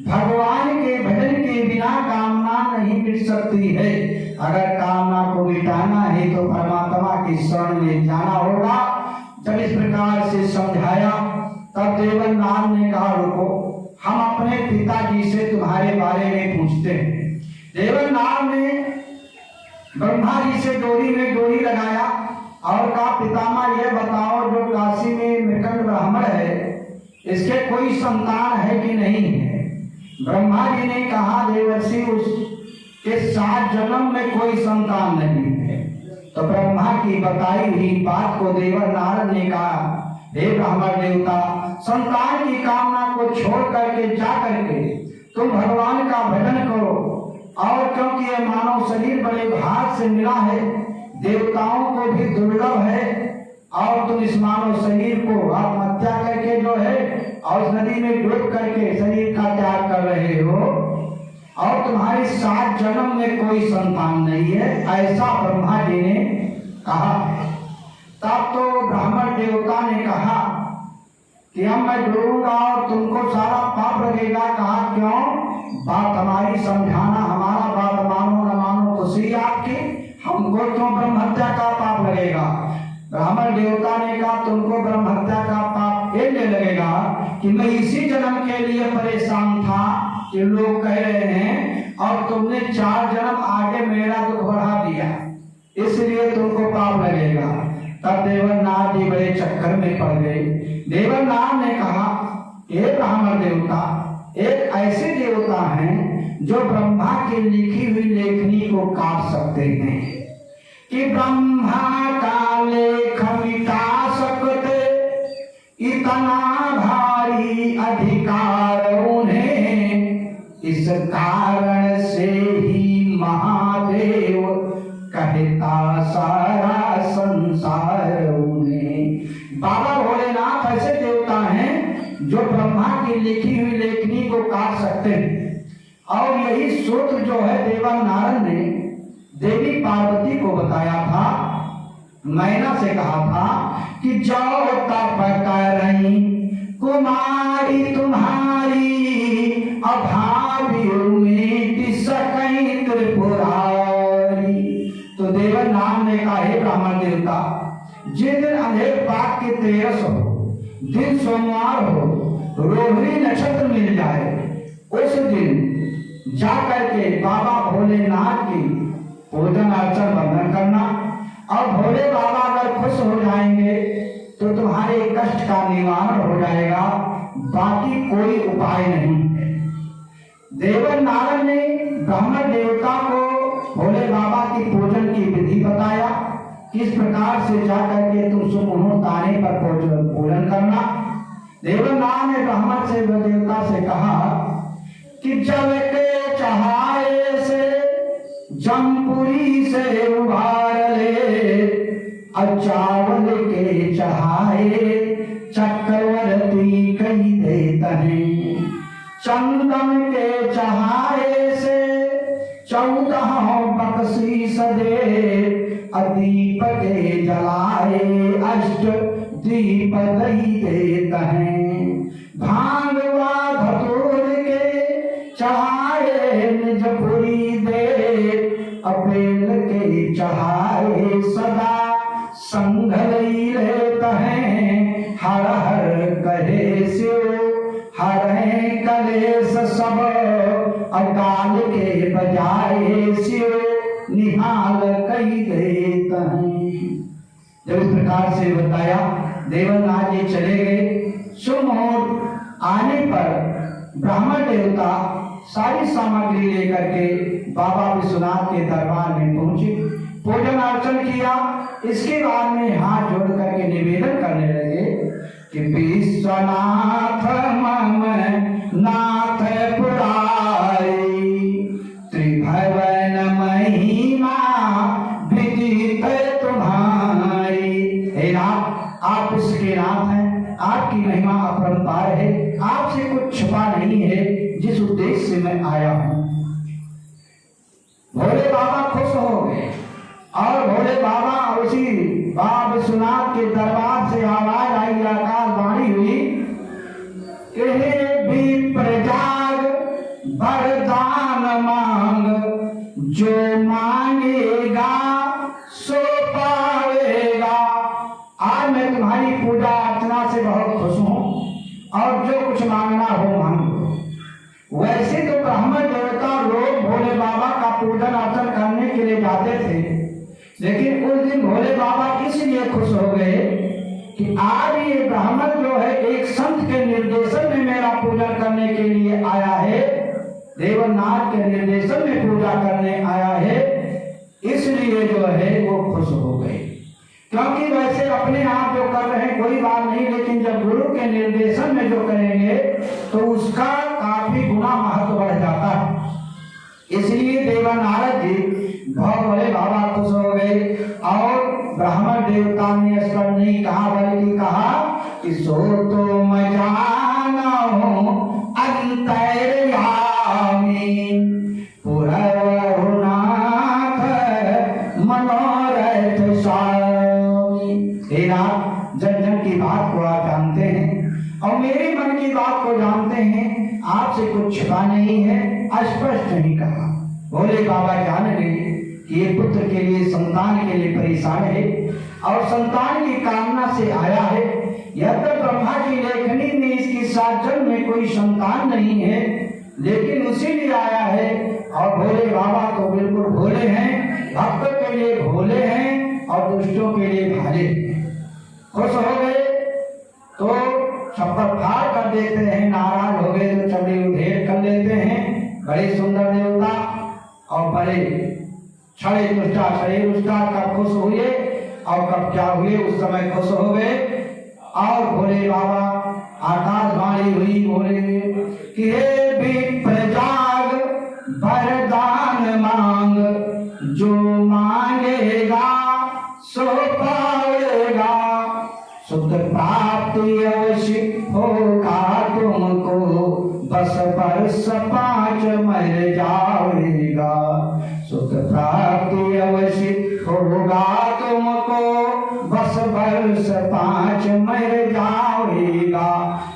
भगवान के भजन के बिना कामना नहीं मिट सकती है। अगर कामना को मिटाना है तो परमात्मा की शरण में जाना होगा। जब इस प्रकार से समझाया तब देवनाथ ने कहा, रुको, हम अपने पिताजी से तुम्हारे बारे में पूछते हैं। देवनाथ ने ब्रह्मा जी से डोरी में डोरी लगाया और कहा, पितामह ये बताओ, जो काशी में मृकंड ब्राह्मण है, इसके कोई संतान है कि नहीं है? ब्रह्मा जी ने कहा, देवर्षि, उसके 7 जन्म में कोई संतान नहीं है। तो ब्रह्मा की बताई हुई बात को देवनाथ ने कहा, हे ब्राह्मण देवता, संतान की कामना को छोड़ करके जा करके तुम भगवान का भजन करो। और क्योंकि ये मानव शरीर बड़े भाग से मिला है, देवताओं को भी दुर्लभ है, और तुम इस मानव शरीर को आत्महत्या करके जो है और इस नदी में डूब करके शरीर का त्याग कर रहे हो, और तुम्हारे 7 जन्म में कोई संतान नहीं है, ऐसा ब्रह्मा जी ने कहा। तब तो ब्राह्मण देवता ने कहा कि अब मैं डूबूंगा और तुमको सारा पाप लगेगा। कहा, क्यों? बात हमारी समझाना, हमारा बात मानो न मानो खुशी आपकी, हमको क्यों ब्रह्म हत्या का पाप लगेगा? ब्राह्मण देवता ने कहा, तुमको ब्रह्म हत्या का पाप इसलिए लगेगा कि मैं इसी जन्म के लिए परेशान था कि लोग कह रहे हैं, और तुमने 4 जन्म आगे मेरा दुख बढ़ा दिया, इसलिए तुमको पाप लगेगा। तब देवनाथ जी बड़े चक्कर में पड़ गए। देवनाथ ने कहा, हे ब्राह्मण देवता, एक ऐसे देवता हैं जो ब्रह्मा की लिखी हुई लेखनी को काट सकते हैं कि ब्रह्मा का लेख मिटा सकते, इतना भारी अधिकार उन्हें, इस कारण से ही महादेव कहता सारा संसार उन्हें। बाबा भोलेनाथ ऐसे देवता हैं जो ब्रह्मा की लिखी हुई लेखनी को काट सकते हैं। और यही सूत्र जो है देवनाथ ने देवी पार्वती को बताया था, मैना से कहा था कि जाओ तप करहीं कुमारी तुम्हारी, अभावी मिट सकहीं त्रिपुरारी। तो देवनाथ ने कहा, हे ब्राह्मण देवता, जिस दिन अंधेर पाक की 13 हो, दिन सोमवार हो, रोहिणी नक्षत्र मिल जाए, उस दिन जाकर के बाबा भोलेनाथ की पूजन अर्चन वंदन करना। और भोले बाबा अगर खुश हो जाएंगे तो तुम्हारे कष्ट का निवारण हो जाएगा, बाकी कोई उपाय नहीं है। देवन नारद ने ब्राह्मण देवता को भोले बाबा की पूजन की विधि बताया। किस प्रकार से जाकर के तुम सुमुहूर्त आने पर पूजन करना। देवन नारद ने ब्राह्मण से व देवता से कहा कि जल के चढ़ाए से जमपुरी से उभार ले, चावल के चढ़ाए चक्रवर्ती कई देत हैं। चंदन के चढ़ाए से 14 बख्शीश दे, दीप के जलाए अष्ट दीप दई देत हैं। भांगवा धतूर के चढ़ाए निजपुरी दे, अपेल के चढ़ाए सदा संग लई लेत हैं। हर हर कहे शिव हरे कलेश सब, अकाल के बजाए शिव निहाल कई देत हैं। जब इस प्रकार से बताया, देवनाथ जी चले गए। सुमुहूर्त आने पर ब्राह्मण देवता सारी सामग्री लेकर के बाबा विश्वनाथ के दरबार में पहुंचे, पूजन अर्चन किया। इसके बाद में हाथ जोड़ करके निवेदन करने लगे कि विश्वनाथ मम नाथ पुरारी, त्रिभुवन महिमा विदित तुम्हारी। हे नाथ, आप इसके नाथ हैं, आपकी महिमा अपरंपार है, आपसे कुछ छुपा नहीं है। जिस उद्देश्य से मैं आया हूं। भोले बाबा खुश हो गए और भोले बाबा उसी बाबा विश्वनाथ के दरबार से आवाज आई, आकाशवाणी हुई कि हे विप्र जाग वरदान मांग, जो मांगेगा सो पाएगा। आज मैं तुम्हारी पूजा अर्चना से बहुत खुश हूं और जो कुछ मांगना हो मांगो। वैसे तो ब्राह्मण देवता लोग भोले बाबा का पूजन अर्चन करने के लिए जाते थे, लेकिन उस दिन भोले बाबा इसलिए खुश हो गए कि आज ये ब्राह्मण जो है एक संत के निर्देशन में मेरा पूजन करने के लिए आया है, देवनाथ के निर्देशन में पूजा करने आया है, इसलिए जो है वो खुश हो गए। क्योंकि वैसे अपने आप जो कर रहे हैं कोई बात नहीं, लेकिन जब गुरु के निर्देशन में जो करेंगे तो उसका काफी गुना महत्व बढ़ जाता है। इसलिए देवा नारद जी भोले बाबा खुश हो गए और ब्राह्मण देवता ने स्वर नहीं कहा बल्कि कहा कि सो तो मजानो अंतर्यामी, पुरवरुनाथ मनोरथ स्वामी। हे नाथ, जन जन की बात को आप जानते हैं और मेरे मन की बात को जानते हैं, आपसे कुछ छिपा नहीं है, स्पष्ट नहीं कहा। भोले बाबा जान गए कि ये पुत्र के लिए, संतान के लिए परेशान है और संतान की कामना से आया है। यह तो ब्रह्मा की लेखनी में इसकी 7 जन्म में कोई संतान नहीं है, लेकिन उसी लिए आया है। और भोले बाबा तो बिल्कुल भोले हैं, भक्तों के लिए भोले हैं और दुष्टों के लिए भाले। खुश हो गए तो छप्पर फाड़ कर देते हैं, नाराज हो गए तो चमड़ी उधेड़ कर लेते हैं। बड़े सुंदर देवता और बड़े छड़े दुष्टा छड़े दुष्टा कब खुश हुए और कब क्या हुए, उस समय खुश हो गए। और भोले बाबा आकाशवाणी हुई, बोले कि हे विप्र जाग वरदान मांग, जो मांगेगा सो पाएगा। सुख प्राप्ति अवश्य होगा तुमको, बस वर्ष 5 मर जाएगा। सुख प्राप्ति अवश्य होगा तुमको, बस वर्ष 5 मर जाएगा।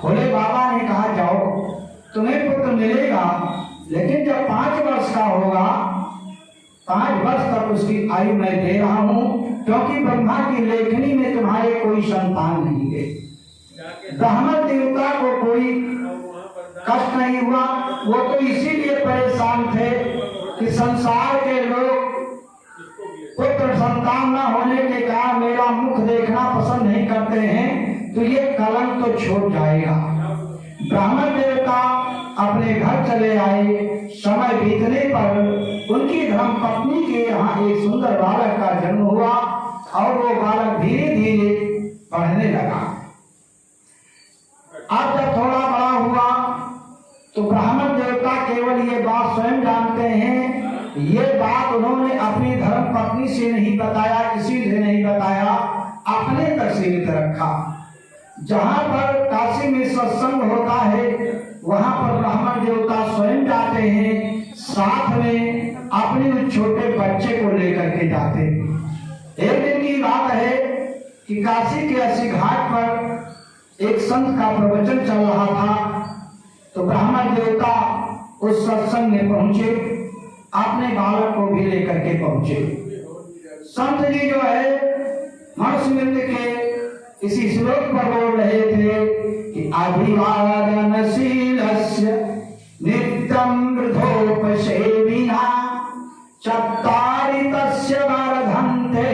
भोले बाबा ने कहा जाओ, तुम्हें पुत्र मिलेगा, लेकिन जब 5 वर्ष का होगा, 5 वर्ष तक उसकी आयु मैं दे रहा हूं, क्योंकि ब्रह्मा की लेखनी में तुम्हारे कोई संतान नहीं है। ब्राह्मण देवता को कोई कष्ट नहीं हुआ, वो तो इसीलिए परेशान थे कि संसार के लोग पुत्र संतान न होने के कारण मेरा मुख देखना पसंद नहीं करते हैं, छूट जाएगा। ब्राह्मण देवता अपने घर चले आए। समय बीतने पर उनकी धर्म पत्नी के यहाँ एक सुंदर बालक का जन्म हुआ और वो बालक धीरे धीरे पढ़ने लगा। अब जब थोड़ा बड़ा हुआ तो ब्राह्मण देवता केवल ये बात स्वयं जानते हैं। ये बात उन्होंने अपनी धर्म पत्नी से नहीं बताया, किसी से नहीं बताया, अपने तक सीमित रखा। जहाँ पर काशी में सत्संग होता है वहां पर ब्राह्मण देवता स्वयं जाते हैं, साथ में अपने उस छोटे बच्चे को लेकर के जाते हैं। एक दिन की बात है कि काशी के अस्सी घाट पर एक संत का प्रवचन चल रहा था, तो ब्राह्मण देवता उस सत्संग में पहुंचे, अपने बालक को भी लेकर के पहुंचे। संत जी जो है मनुस्मृति के इसी श्लोक पर बोल रहे थे कि अभिवादनशीलस्य नित्यं वृद्धोपसेविना चत्वारि तस्य वर्धन्ते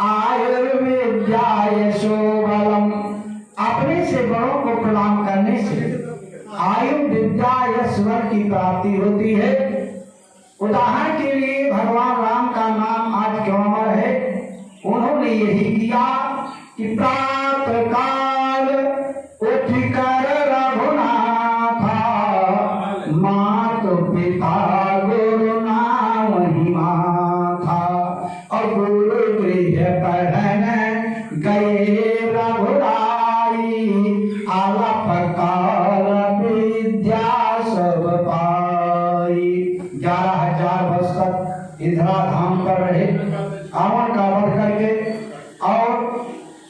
आयुर्विद्याय शोभलम। अपने से बड़ों को प्रणाम करने से आयु विद्या ईश्वर की प्राप्ति होती है। उदाहरण के लिए भगवान राम का नाम आज क्यों अमर है? उन्होंने यही किया कि प्रातः काल उठकर रघुनाथा मातु पिता गुरु नाम ही माथा, और गुरु गृह पढ़न गए रघुराई आलाप काल विद्या सब पाई। 11,000 वर्ष तक इंदिरा धाम पर रहे, रावण का वध करके और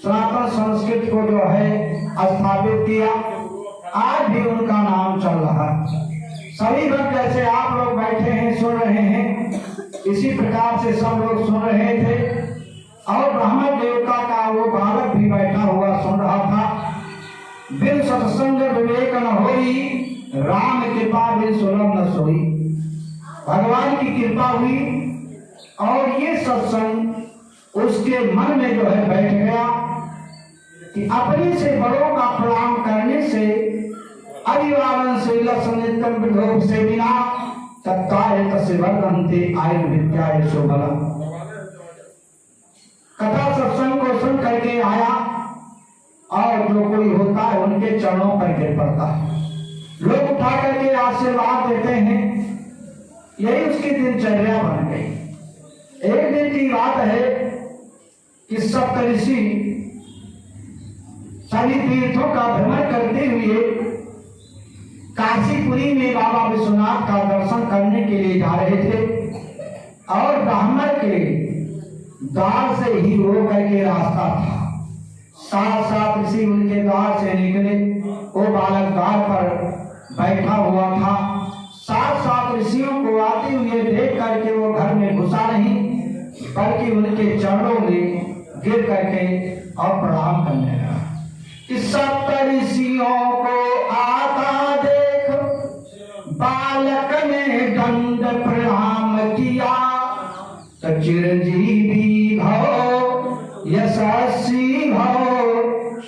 सनातन संस्कृत को जो है स्थापित किया। आज भी उनका नाम चल रहा है। सभी भक्त जैसे आप लोग बैठे हैं सुन रहे हैं, इसी प्रकार से सब लोग सुन रहे थे और ब्राह्मण देवता का वो बालक भी बैठा हुआ सुन रहा था। बिन सत्संग विवेक न होई, राम कृपा बिन सुलभ न सोई। भगवान की कृपा हुई और ये सत्संग उसके मन में जो है बैठ गया कि अपने से बड़ों का प्रणाम करने से अभिवादन से लक्षण विधोप से बिना तत्काल तस्य वर्धन्ते आयु विद्या शोभला। कथा सत्संग को सुन करके आया और जो कोई होता है उनके चरणों पर गिर पड़ता है, लोग उठा करके आशीर्वाद देते हैं। यही उसकी दिनचर्या बन गई। एक दिन की बात है कि सप्तऋषि सभी तीर्थों का भ्रमण करते हुए काशीपुरी में बाबा विश्वनाथ का दर्शन करने के लिए जा रहे थे और ब्राह्मण के द्वार से ही हो करके रास्ता था। 7 ऋषि उनके द्वार से निकले। वो बालक द्वार पर बैठा हुआ था। 7 ऋषियों को आते हुए देख करके वो घर में घुसा नहीं, बल्कि उनके चरणों में गिर करके और प्रणाम करने लगा। इस सप्त ऋषियों को आता देख बालक ने दंड प्रणाम किया, तो चिरंजीवी भव यशस्वी भव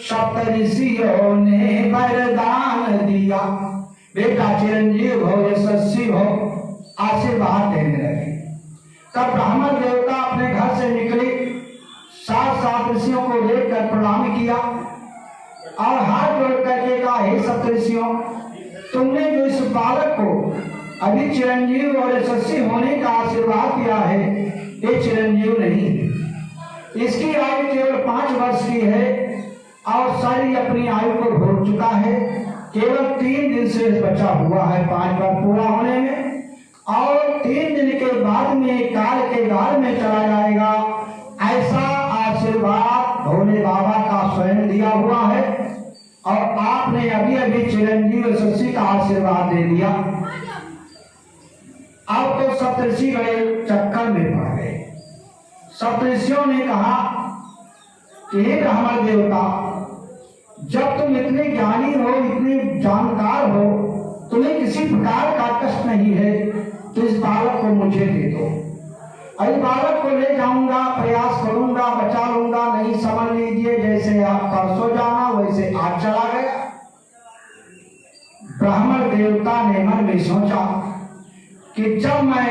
सप्त ऋषियों ने वरदान दिया। बेटा चिरंजीव भव यशस्वी भव आशीर्वाद देने लगे। तब ब्राह्मण देवता अपने घर से निकले, 7 ऋषियों को लेकर प्रणाम किया और हाथ जोड़ करके कहा, हे सप्तऋषियों, तुमने जो इस बालक को अभी चिरंजीव और यशस्वी होने का आशीर्वाद दिया है, ये चिरंजीव नहीं है। इसकी आयु केवल 5 वर्ष की है और सारी अपनी आयु को भोग चुका है। केवल 3 दिन से बचा हुआ है 5 बार पूरा होने में, और 3 दिन के बाद में काल के गाल में चला जाएगा। ऐसा आशीर्वाद भोले बाबा का स्वयं दिया हुआ है और आपने अभी अभी चिरंजीव यशस्वी का आशीर्वाद दे दिया। अब तो सप्तऋषि बड़े चक्कर में पड़ गए। सप्तऋषियों ने कहा कि हे ब्राह्मण देवता, जब तुम इतने ज्ञानी हो, इतने जानकार हो, तुम्हें किसी प्रकार का कष्ट नहीं है, तो इस बालक को मुझे दे दो। इस बालक को ले जाऊंगा, प्रयास करूंगा, बचा लूंगा। नहीं समझ लीजिए, जैसे आप परसों जाना वैसे आज चला सोचा कि जब मैं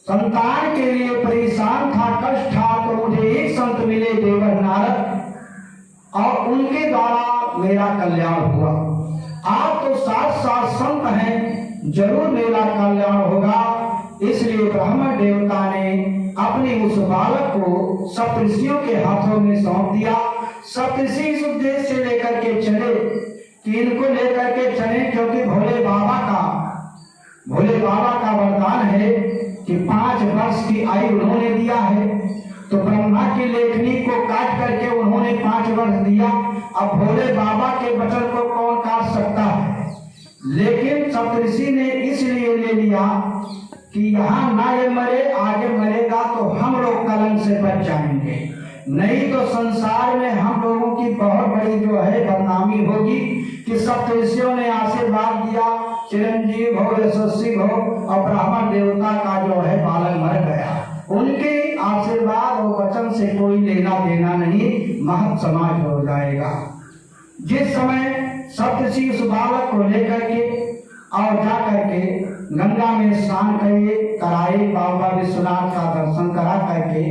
संतान के लिए परेशान था, कष्ट था, तो मुझे एक संत मिले देवर नारद, और उनके द्वारा मेरा कल्याण हुआ। आप तो 7 संत हैं, जरूर मेरा कल्याण होगा। इसलिए ब्राह्मण देवता ने अपने उस बालक को सप्तऋषियों के हाथों में सौंप दिया। सप्तऋषि इस उद्देश्य से लेकर के चले कि इनको लेकर के चले, क्योंकि भोले बाबा का वरदान है कि 5 वर्ष की आयु उन्होंने दिया है। तो ब्रह्मा की लेखनी को काट करके उन्होंने 5 वर्ष दिया। अब भोले बाबा के वचन को कौन काट सकता है? लेकिन सप्तऋषि ने इसलिए ले लिया कि यहाँ ना ये मरे, आगे मरेगा तो हम लोग कलंक से बच जाएंगे, नहीं तो संसार में हम लोगों की बहुत बड़ी जो है बदनामी होगी कि सप्तऋषियों ने आशीर्वाद दिया, चिरंजीव हो, यशस्वी हो, और ब्राह्मण देवता का जो है बालक मर गया। उनके आशीर्वाद और वचन से कोई लेना देना नहीं, महत समाज हो जाएगा। जिस समय सप्तऋषि उस बालक को लेकर के और जा करके गंगा में स्नान कराए, बाबा विश्वनाथ का दर्शन करा करके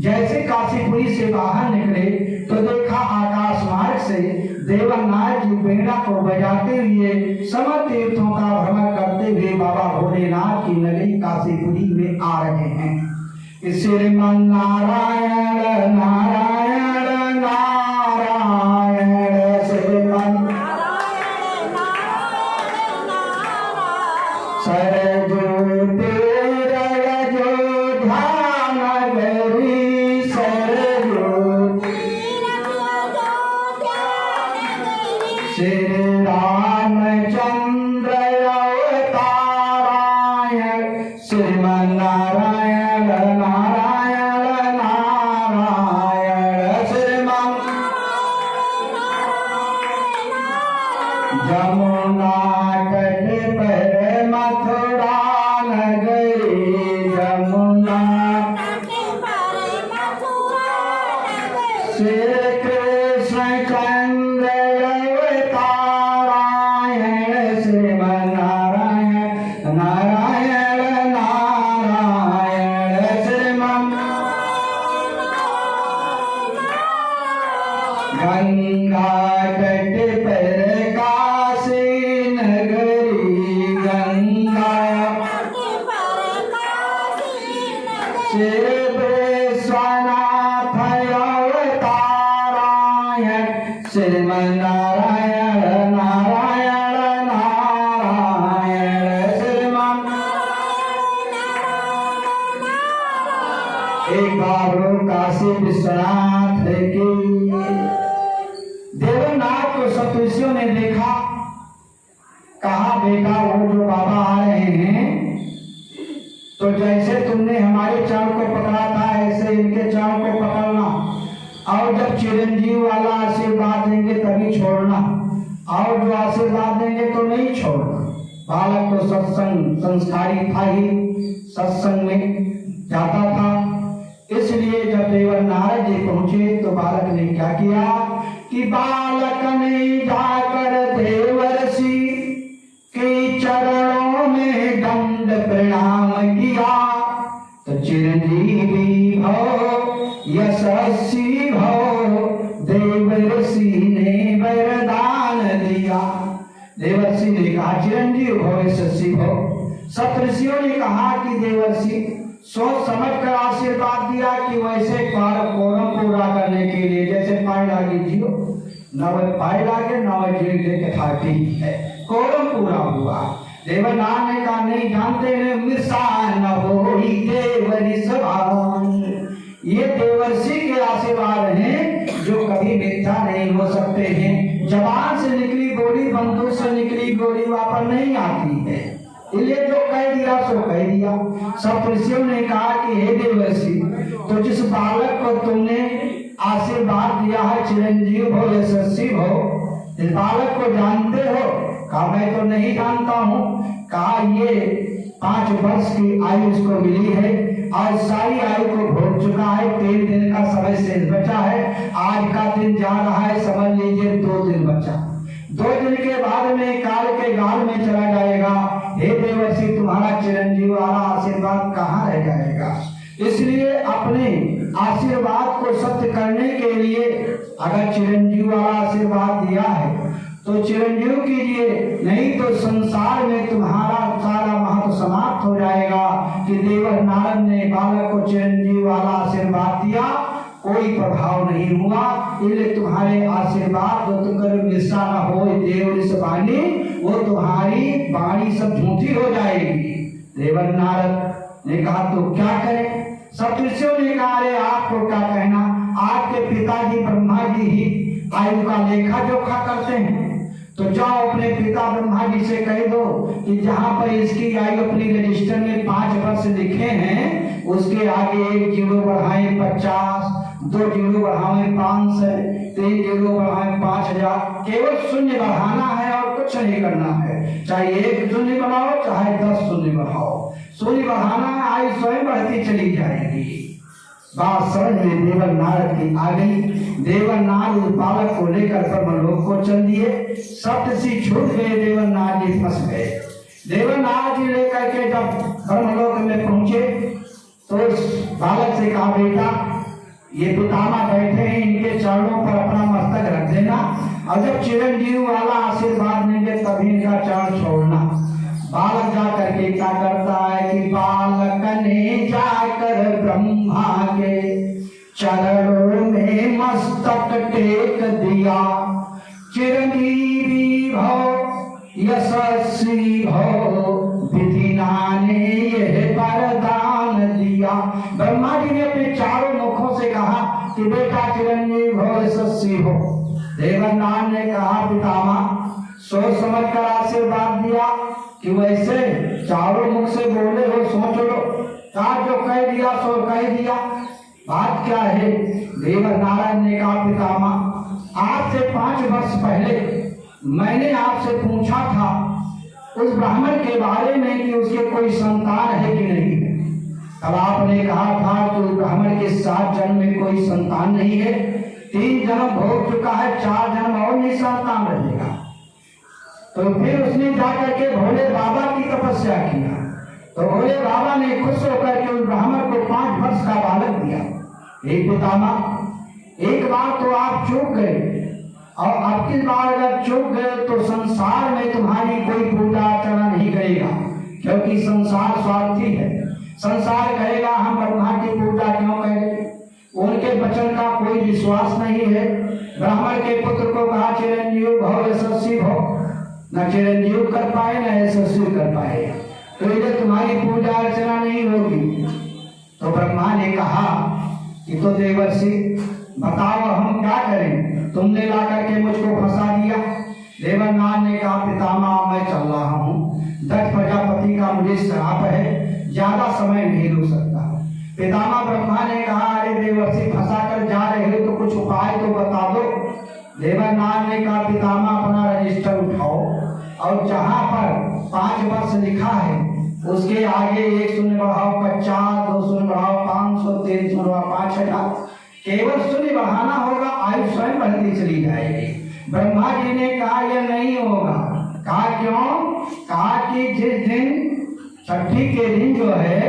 जैसे काशीपुरी से बाहर निकले तो देखा आकाश मार्ग से देवनाथ जी बेड़ा को बजाते हुए समस्त तीर्थों का भ्रमण करते हुए बाबा भोलेनाथ की नगरी काशीपुरी में आ रहे हैं। श्रीमन नारायण नारायण नारायण, श्रीमन सरजो तेरा जो ध्यान गरी, सरजो श्री रामचंद्र अवतारायण, श्रीमन नारायण नारायण नारायण, श्रीमन जमुना तट पर मथुरा नगरी, जमुना श्री कृष्ण चंद्र अवतारायण, श्रीमन नारायण नारायण नारायण, श्रीमन गंगा तट पर काशी नगरी, गंगा श्री विश्वनाथ अवतारायण, श्रीमन नारायण नारायण नारायण, श्रीमन एक बार काशी विश्वनाथ की। देवनाथ को सप्तऋषियों ने देखा, कहा बेटा वो जो बाबा आ रहे हैं, तो जैसे तुमने हमारे चरण को पकड़ा था ऐसे इनके चरण को पकड़ना, और जब चिरंजीव वाला आशीर्वाद देंगे तभी छोड़ना, और जो आशीर्वाद देंगे तो नहीं छोड़ना। बालक तो सत्संग संस्कारी था ही, सत्संग में जाता था। इसलिए जब देवर नारद जी पहुंचे तो बालक ने क्या किया कि बालक ने जाकर देवर्षि के चरणों में दंड प्रणाम किया। तो चिरंजीवी भव यशस्वी भव देवर्षि ने वरदान दिया। देवर्षि ने कहा चिरंजीव भव यशस्वी भव। सप्तऋषियों ने कहा कि देवर्षि सोच समझ कर आशीर्वाद दिया कि वैसे कोरम पूरा करने के लिए जैसे पाई लागी जियो, नव पाई लागे नव जीव लेके था, ठीक है, कोरम पूरा हुआ। देवनाथ ने कहा नहीं जानते हैं मिसान हो देवरी सभान, ये देवर्षि के आशीर्वाद हैं जो कभी मिथ्या नहीं हो सकते हैं। जबान से निकली गोली, बंदूक से निकली गोली वापस नहीं आती है, इसलिए जो कह दिया सो कह दिया। सप्तऋषियों ने कहा कि हे देवर्षि, तो जिस बालक को तुमने आशीर्वाद दिया है चिरंजीव हो यशस्वी हो, इस बालक को जानते हो? कहा मैं तो नहीं जानता हूँ। कहा ये 5 वर्ष की आयु इसको मिली है, आज सारी आयु को भोग चुका है, 3 दिन का समय शेष बचा है, आज का दिन जा रहा है, समझ लीजिए 2 दिन बचा। 2 दिन के बाद में काल के गाल में चला जाएगा हे देवर्षि तुम्हारा चिरंजीव वाला आशीर्वाद कहाँ रह जाएगा। इसलिए अपने आशीर्वाद को सत्य करने के लिए अगर चिरंजीव वाला आशीर्वाद दिया है तो चिरंजीव कीजिए, नहीं तो संसार में तुम्हारा सारा महत्व समाप्त हो जाएगा। कि देवर नारद ने बालक को चिरंजीव वाला आशीर्वाद दिया, कोई प्रभाव नहीं हुआ, इसलिए तुम्हारे आशीर्वाद जो तुम मिश्रा न हो देव इस वाणी, वो तुम्हारी वाणी सब झूठी हो जाएगी। देवर नारद ने कहा तो क्या करें। सप्तऋषियों ने कहा अरे आपको क्या कहना, आपके पिताजी ब्रह्मा जी ही आयु का लेखा जोखा करते हैं, तो जाओ अपने पिता ब्रह्मा जी से कह दो कि जहाँ पर इसकी आयु अपनी रजिस्टर में 5 वर्ष लिखे हैं उसके आगे 1 जीरो बढ़ाएं 50, 2 जीरो बढ़ाएं 500, 3 जीरो बढ़ाएं 5000, केवल शून्य बढ़ाना है और कुछ नहीं करना है। चाहे 1 शून्य बढ़ाओ चाहे 10 शून्य बढ़ाओ, शून्य बढ़ाना है, आयु स्वयं बढ़ती चली जाएगी। बात समझ में देवर नारद की आ गई। देवर नारद उस बालक को लेकर ब्रह्मलोक को चल दिए। सप्तऋषि छूट गए, देवर नारद जी फंस गए। देवर नारद जी लेकर के जब ब्रह्मलोक में पहुंचे तो इस बालक से कहा बेटा ये पितामह बैठे हैं, इनके चरणों पर अपना मस्तक रख देना और जब चिरंजीव वाला आशीर्वाद देंगे तभी इनका चरण छोड़ना। बालक जा करके क्या करता है कि बालक ने जाकर ब्रह्मा के चरणों में मस्तक टेक दिया। चिरंजीवी भव यशस्वी भव विधिना ने यह वरदान दिया। ब्रह्मा जी ने अपने चारों मुखों से कहा कि बेटा चिरंजीव भव यशस्वी हो। देवनाथ ने कहा पितामह सोच समझ कर आशीर्वाद दिया कि वैसे चारों मुख से बोले हो, सोच लो, कहा जो कह दिया सो कह दिया। बात क्या है। देवर नारायण ने कहा पितामह आज से 5 वर्ष पहले मैंने आपसे पूछा था उस ब्राह्मण के बारे में कि उसके कोई संतान है कि नहीं। तब आपने कहा था कि उस ब्राह्मण के 7 जन्म में कोई संतान नहीं है, 3 जन्म भोग चुका है, 4 जन्म और नहीं संतान रहेगा। तो फिर उसने जाकर के भोले बाबा की तपस्या किया, तो भोले बाबा ने खुश होकर के उस ब्राह्मण को 5 वर्ष का बालक दिया। एक पितामह एक बार तो आप चूक गए और अब की बार अगर चूक गए तो संसार में तुम्हारी कोई पूजा अर्चना नहीं करेगा, क्योंकि संसार स्वार्थी है। संसार कहेगा हम ब्रह्मा की पूजा क्यों करें, उनके वचन का कोई विश्वास नहीं है। ब्राह्मण के पुत्र को कहा चिरंजीव भव यशस्वी भव, न चिरंजीव कर पाए न यशस्वी कर पाए, तो इधर तुम्हारी पूजा अर्चना नहीं होगी। तो ब्रह्मा ने कहा कि तो देवर्षि बताओ हम क्या करें, तुमने ला करके मुझको फंसा दिया। देवनाथ ने कहा पितामह मैं चल रहा हूँ, दक्ष प्रजापति का मुझे श्राप है, ज्यादा समय नहीं रुक सकता। पितामह ब्रह्मा ने कहा अरे देवर्षि फंसा कर जा रहे हो तो कुछ उपाय तो बता दो। देवनाथ ने कहा पितामह अपना रजिस्टर उठाओ और जहाँ पर 5 वर्ष लिखा है उसके आगे 1 शून्य बढ़ाओ 50, 2 शून्य बढ़ाओ 500, 3 शून्य बढ़ाओ 5000, केवल शून्य बढ़ाना होगा, आयु स्वयं बढ़ती चली जाएगी। ब्रह्मा जी ने कहा यह नहीं होगा। कहा क्यों। कहा कि जिस दिन छठी के दिन जो है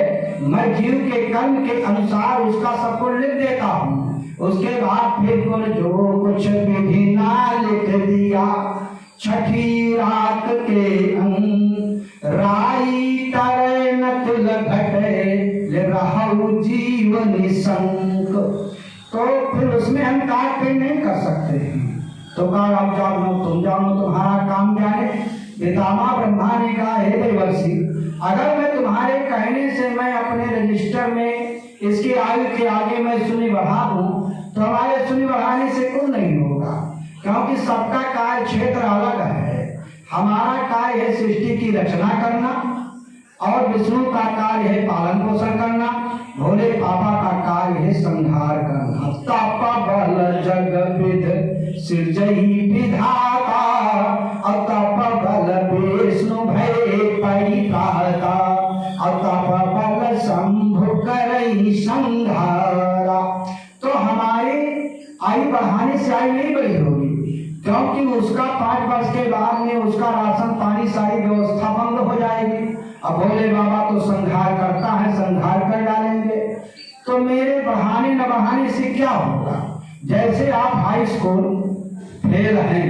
मैं जीव के कर्म के अनुसार उसका सब कुछ लिख देता हूँ, उसके बाद फिर जो कुछ विधि ना लिख दिया छठी रात के राई तरे नतिल घटे रहु जीवन संक। तो फिर उसमें हम काट पे नहीं कर सकते हैं। तो कहा आप जानो तुम जानो तुम्हारा काम जाने। पितामह ब्रह्मा ने कहा हे देवर्षि अगर मैं तुम्हारे कहने से मैं अपने रजिस्टर में इसकी आयु के आगे मैं शून्य बढ़ा दूं तो हमारे शून्य बढ़ाने से कुछ नहीं होगा, क्योंकि सबका कार्य क्षेत्र अलग है। हमारा कार्य है सृष्टि की रचना करना और विष्णु का कार्य है पालन पोषण करना, भोले बाबा का कार्य है संहार करना। तप बल जग विध सृजई विधाता और तप बल विष्णु भय परिपाता और तप बल शंभु करई संहारा। तो हमारे आयु बढ़ाने से आयु नहीं बड़ी होगी, क्योंकि उसका 5 वर्ष के बाद में उसका राशन पानी सारी व्यवस्था बंद हो जाएगी। अब भोले बाबा तो संहार करता है, संहार कर डालेंगे। तो मेरे बहाने न बहाने से क्या होगा? जैसे आप हाई स्कूल फेल हैं,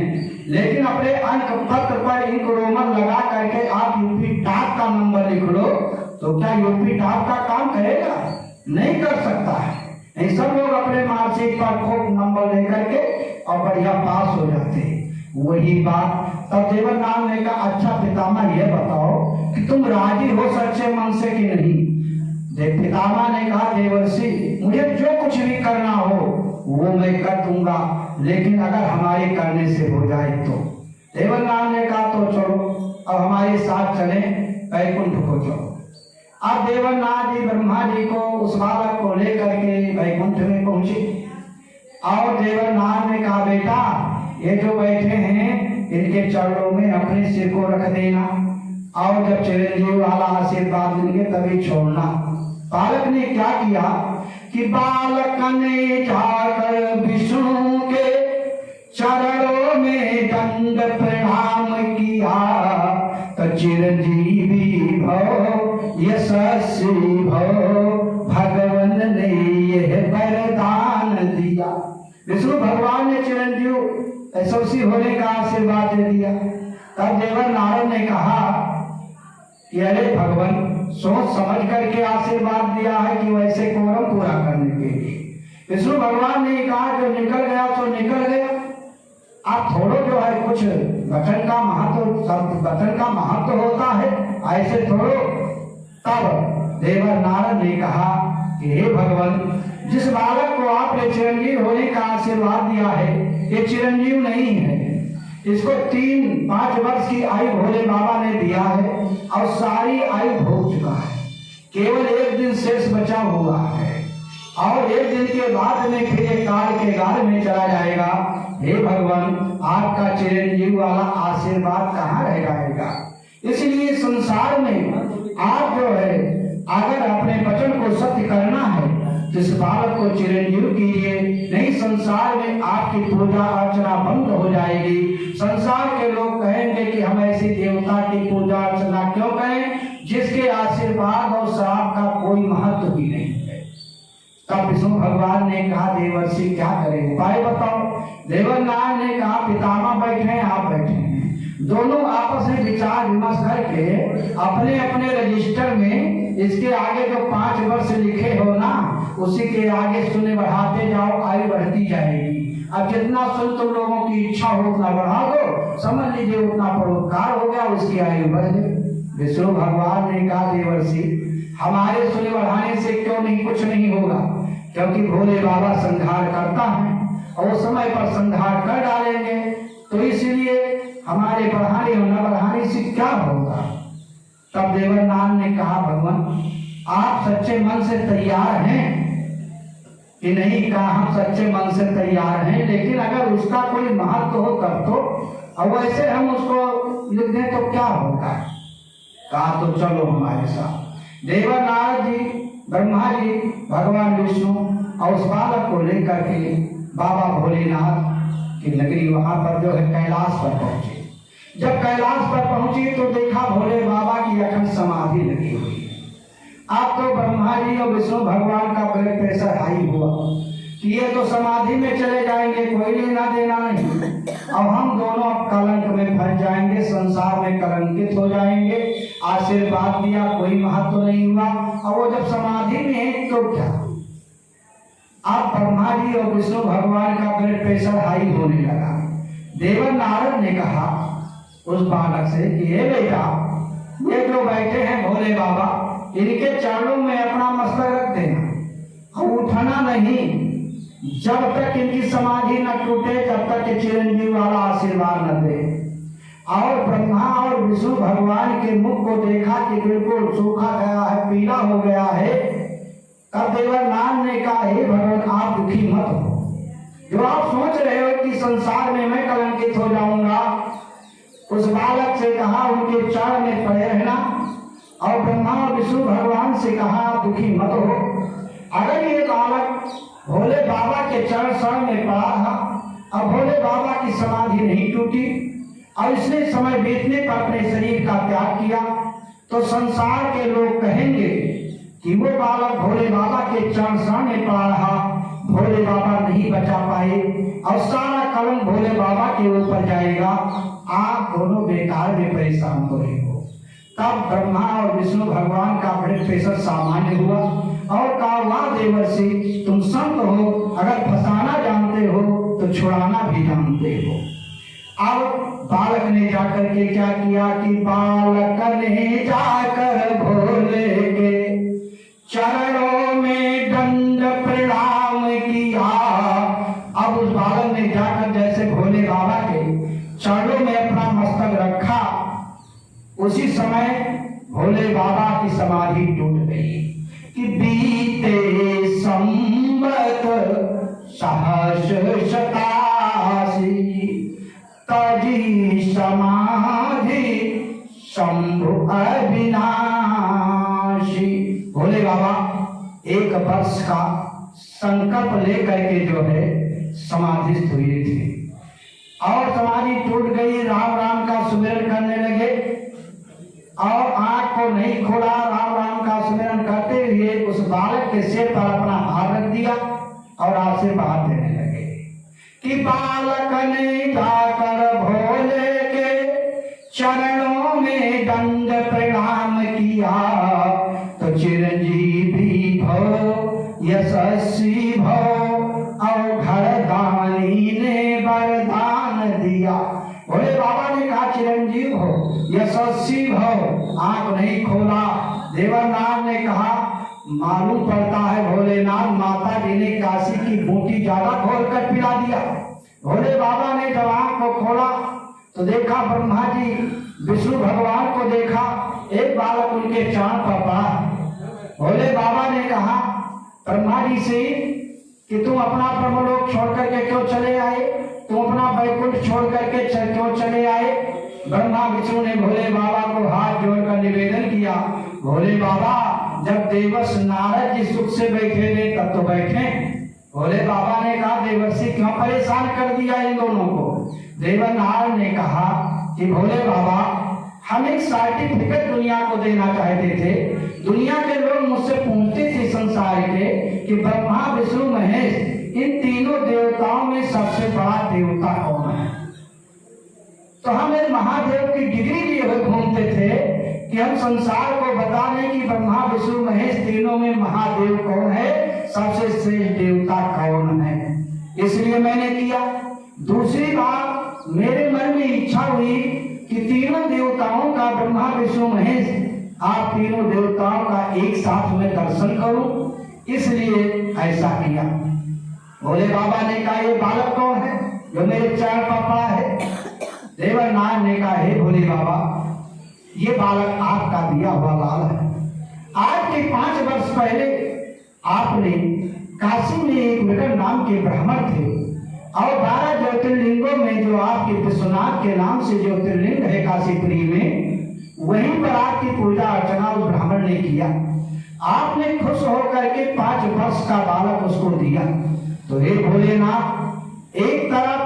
लेकिन अपने अंक पत्र पर इंक रोमन लगा करके आप यूपी टॉप का नंबर लिख लो, तो क्या यूपी टॉप का काम करेगा? नहीं कर सकता है। नहीं, सब लोग अपने मार्कशीट पर खूब नंबर लेकर के और बढ़िया पास हो जाते हैं। वही बात तब देवरनाथ ने कहा, अच्छा पितामह ये बताओ कि तुम राजी हो सच्चे मन से कि नहीं? पितामह ने कहा, देवर्षि मुझे जो कुछ भी करना हो वो मैं कर दूंगा, लेकिन अगर हमारे करने से हो जाए तो। देवरनाथ ने कहा, तो चलो अब हमारे साथ चले, वैकुंठ को चलो। अब देवरनाथ जी ब्रह्मा जी को उस बालक को लेकर के वैकुंठ में पहुंचे और देवरनाथ ने कहा, बेटा ये जो बैठे हैं इनके चरणों में अपने सिर को रख देना और जब चिरंजीव वाला आशीर्वाद देंगे तभी छोड़ना। बालक ने क्या किया कि बालक ने जाकर विष्णु के चरणों में दंड प्रणाम किया, तो चिरंजीवी भव यशस्वी भव भगवान ने यह वरदान दिया। विष्णु भगवान ने चिरंजीव यशस्वी होने का आशीर्वाद दे दिया। तब देवर नारद ने कहा कि अरे भगवान सोच समझ करके आशीर्वाद दिया है कि वैसे कोरम पूरा करने के लिए। विष्णु भगवान ने कहा जो निकल गया सो निकल गया, आप थोड़ो जो है कुछ वचन का महत्व, सब वचन का महत्व होता है, ऐसे थोड़ो। तब देवर नारद ने कहा कि हे भगवान, जिस बालक को आपने चिरंजीव होने का आशीर्वाद दिया है ये चिरंजीव नहीं है, इसको 3-5 वर्ष की आयु भोले बाबा ने दिया है और सारी आयु भोग चुका है, केवल 1 दिन शेष बचा हुआ है और 1 दिन के बाद में फिर एक काल के गाल में चला जाएगा। हे भगवान, आपका चिरंजीव वाला आशीर्वाद कहाँ रह जाएगा? इसलिए संसार में आप जो है अगर अपने वचन को सत्य करना है तो इस बालक को चिरंजीव कीजिए, नहीं संसार में आपकी पूजा अर्चना बंद हो जाएगी। संसार के लोग कहेंगे कि हम ऐसे देवता की पूजा अर्चना क्यों करें जिसके आशीर्वाद और श्राप का कोई महत्व भी नहीं है। तब विष्णु भगवान ने कहा, देवर्षि क्या करें, उपाय बताओ। देवरनाथ ने कहा, पितामह बैठे हैं, आप बैठे हैं, दोनों आपस में विचार विमर्श करके अपने अपने रजिस्टर में इसके आगे जो 5 वर्ष लिखे हो ना, उसी के आगे शून्य बढ़ाते जाओ, आयु बढ़ती जाएगी। अब जितना सुन तुम लोगों की इच्छा हो उतना बढ़ा दो, समझ लीजिए उतना परोपकार हो गया, उसकी आयु बढ़ गई। विष्णु भगवान ने कहा, देवर्षि हमारे शून्य बढ़ाने से क्यों नहीं, कुछ नहीं होगा, क्योंकि भोले बाबा संहार करता है और वो समय पर संहार कर डालेंगे, तो इसलिए हमारे बढ़ाने और न बढ़ाने से क्या होगा। तब देवरनाथ ने कहा, भगवान आप सच्चे मन से तैयार हैं कि नहीं? कहा, हम सच्चे मन से तैयार हैं, लेकिन अगर उसका कोई महत्व हो तब तो, और वैसे हम उसको लिख दें तो क्या होगा। कहा, तो चलो हमारे साथ। देवरनाथ जी, ब्रह्मा जी, भगवान विष्णु और उस बालक को लेकर के बाबा भोलेनाथ की नगरी वहां पर जो है कैलाश पर पहुंचे। जब कैलाश पर पहुंची तो देखा भोले बाबा की अखंड समाधि लगी हुई है। अब तो ब्रह्मा जी और विष्णु भगवान का ब्लड प्रेशर हाई हुआ कि ये तो समाधि में चले जाएंगे, कोई लेना देना नहीं, अब हम दोनों अब कलंक में फंस जाएंगे, संसार में कलंकित हो जाएंगे। आशीर्वाद दिया, कोई महत्व नहीं हुआ, और वो जब समाधि में है तो क्या। अब ब्रह्मा जी और विष्णु भगवान का ब्लड प्रेशर हाई होने लगा। देवर नारद ने कहा उस बालक से कि हे बेटा, ये जो बैठे हैं भोले बाबा, इनके चरणों में अपना मस्तक रख देना और उठना नहीं जब तक इनकी समाधि न टूटे, जब तक चिरंजीव वाला आशीर्वाद न दे। और ब्रह्मा और विष्णु भगवान के मुख को देखा कि बिल्कुल सूखा गया है, पीला हो गया है। तब देवरनाथ ने कहा, हे भगवान आप दुखी मत हो, जो आप सोच रहे हो कि संसार में मैं कलंकित हो जाऊंगा। उस बालक से कहा उनके चरण में पड़े रहना, और ब्रह्मा और विष्णु भगवान से कहा आप दुखी मत हो। अगर ये बालक भोले बाबा के चरण शरण में पड़ा था, अब भोले बाबा की समाधि नहीं टूटी और इसने समय बीतने पर अपने शरीर का त्याग किया तो संसार के लोग कहेंगे कि वो बालक भोले बाबा के चरण सामने पड़ा रहा, भोले बाबा नहीं बचा पाए और सारा कलंक भोले बाबा के ऊपर जाएगा, आप दोनों बेकार में परेशान हो रहे हो। तब ब्रह्मा और विष्णु भगवान का ब्लड प्रेशर सामान्य हुआ और कहा, वाह देवर्षि, तुम संत हो, अगर फंसाना जानते हो तो छुड़ाना भी जानते हो। अब बालक ने जाकर के क्या किया कि बालक ने जाकर भोले के चरणों में दंड प्रणाम किया। अब उस बालक ने जाकर जैसे भोले बाबा के चरणों में अपना मस्तक रखा, उसी समय भोले बाबा की समाधि टूट गई कि बीते संवत सहस्र शतासी तजी समाधि शंभु अविनाशी। भोले बाबा 1 वर्ष का संकल्प लेकर के जो है समाधिस्थ हुए थे और समाधि टूट गई। राम राम का सुमिरन करने लगे और आंख को नहीं खोला, राम राम का सुमिरन करते हुए उस बालक के सिर पर अपना हाथ रख दिया और आशीर्वाद देने लगे कि बालक ने जाकर भोले के चरणों में दंड प्रणाम किया तो चिरंजीवी भव यशस्वी भव और घर दानी ने वरदान दिया। भोले बाबा ने कहा, चिरंजीव हो, यशस्वी भव, आंख नहीं खोला। देवनाथ ने कहा, मालूम पड़ता है भोलेनाथ माता जी ने काशी की बूटी ज्यादा खोल कर पिला दिया। भोले बाबा ने जब आंख को खोला तो देखा ब्रह्मा जी विष्णु भगवान को देखा, एक बालक उनके चरण पर पड़ा। भोले बाबा ने कहा ब्रह्मा जी से कि तुम अपना ब्रह्मलोक छोड़ करके क्यों चले आए, तुम अपना वैकुंठ छोड़ करके क्यों चले आए। ब्रह्मा विष्णु ने भोले बाबा को हाथ जोड़कर निवेदन किया, भोले बाबा जब देवर्षि नारद जी सुख से बैठे थे तब तो बैठे। भोले बाबा ने कहा, देवर्षि क्यों परेशान कर दिया इन दोनों को। देवनाथ ने कहा कि भोले बाबा हम एक सर्टिफिकेट दुनिया को देना चाहते थे। दुनिया के लोग मुझसे पूछते थे संसार के कि ब्रह्मा विष्णु महेश इन तीनों देवताओं में सबसे बड़ा देवता कौन है। तो हम एक महादेव की डिग्री लिए हुए घूमते थे कि हम संसार को बता दें कि ब्रह्मा विष्णु महेश तीनों में महादेव कौन है, सबसे श्रेष्ठ देवता कौन है। इसलिए मैंने किया। दूसरी बात, मेरे मन में इच्छा हुई कि तीनों देवताओं का, ब्रह्मा विष्णु महेश, आप तीनों देवताओं का एक साथ में दर्शन करूं, इसलिए ऐसा किया। भोले बाबा ने कहा, ये बालक कौन है जो मेरे चरण पर पड़ा है। देवनाथ ने कहा, हे भोले बाबा, ये बालक आपका दिया हुआ लाल है। आज के 5 वर्ष पहले आपने काशी में एक मृगन नाम के ब्राह्मण थे और 12 ज्योतिर्लिंगों में जो आपके विश्वनाथ के नाम से ज्योतिर्लिंग है काशीपुरी में, वहीं पर आपकी पूजा अर्चना उस ब्राह्मण ने किया। आपने खुश होकर के 5 वर्ष का बालक उसको दिया। तो हे भोलेनाथ, एक तरफ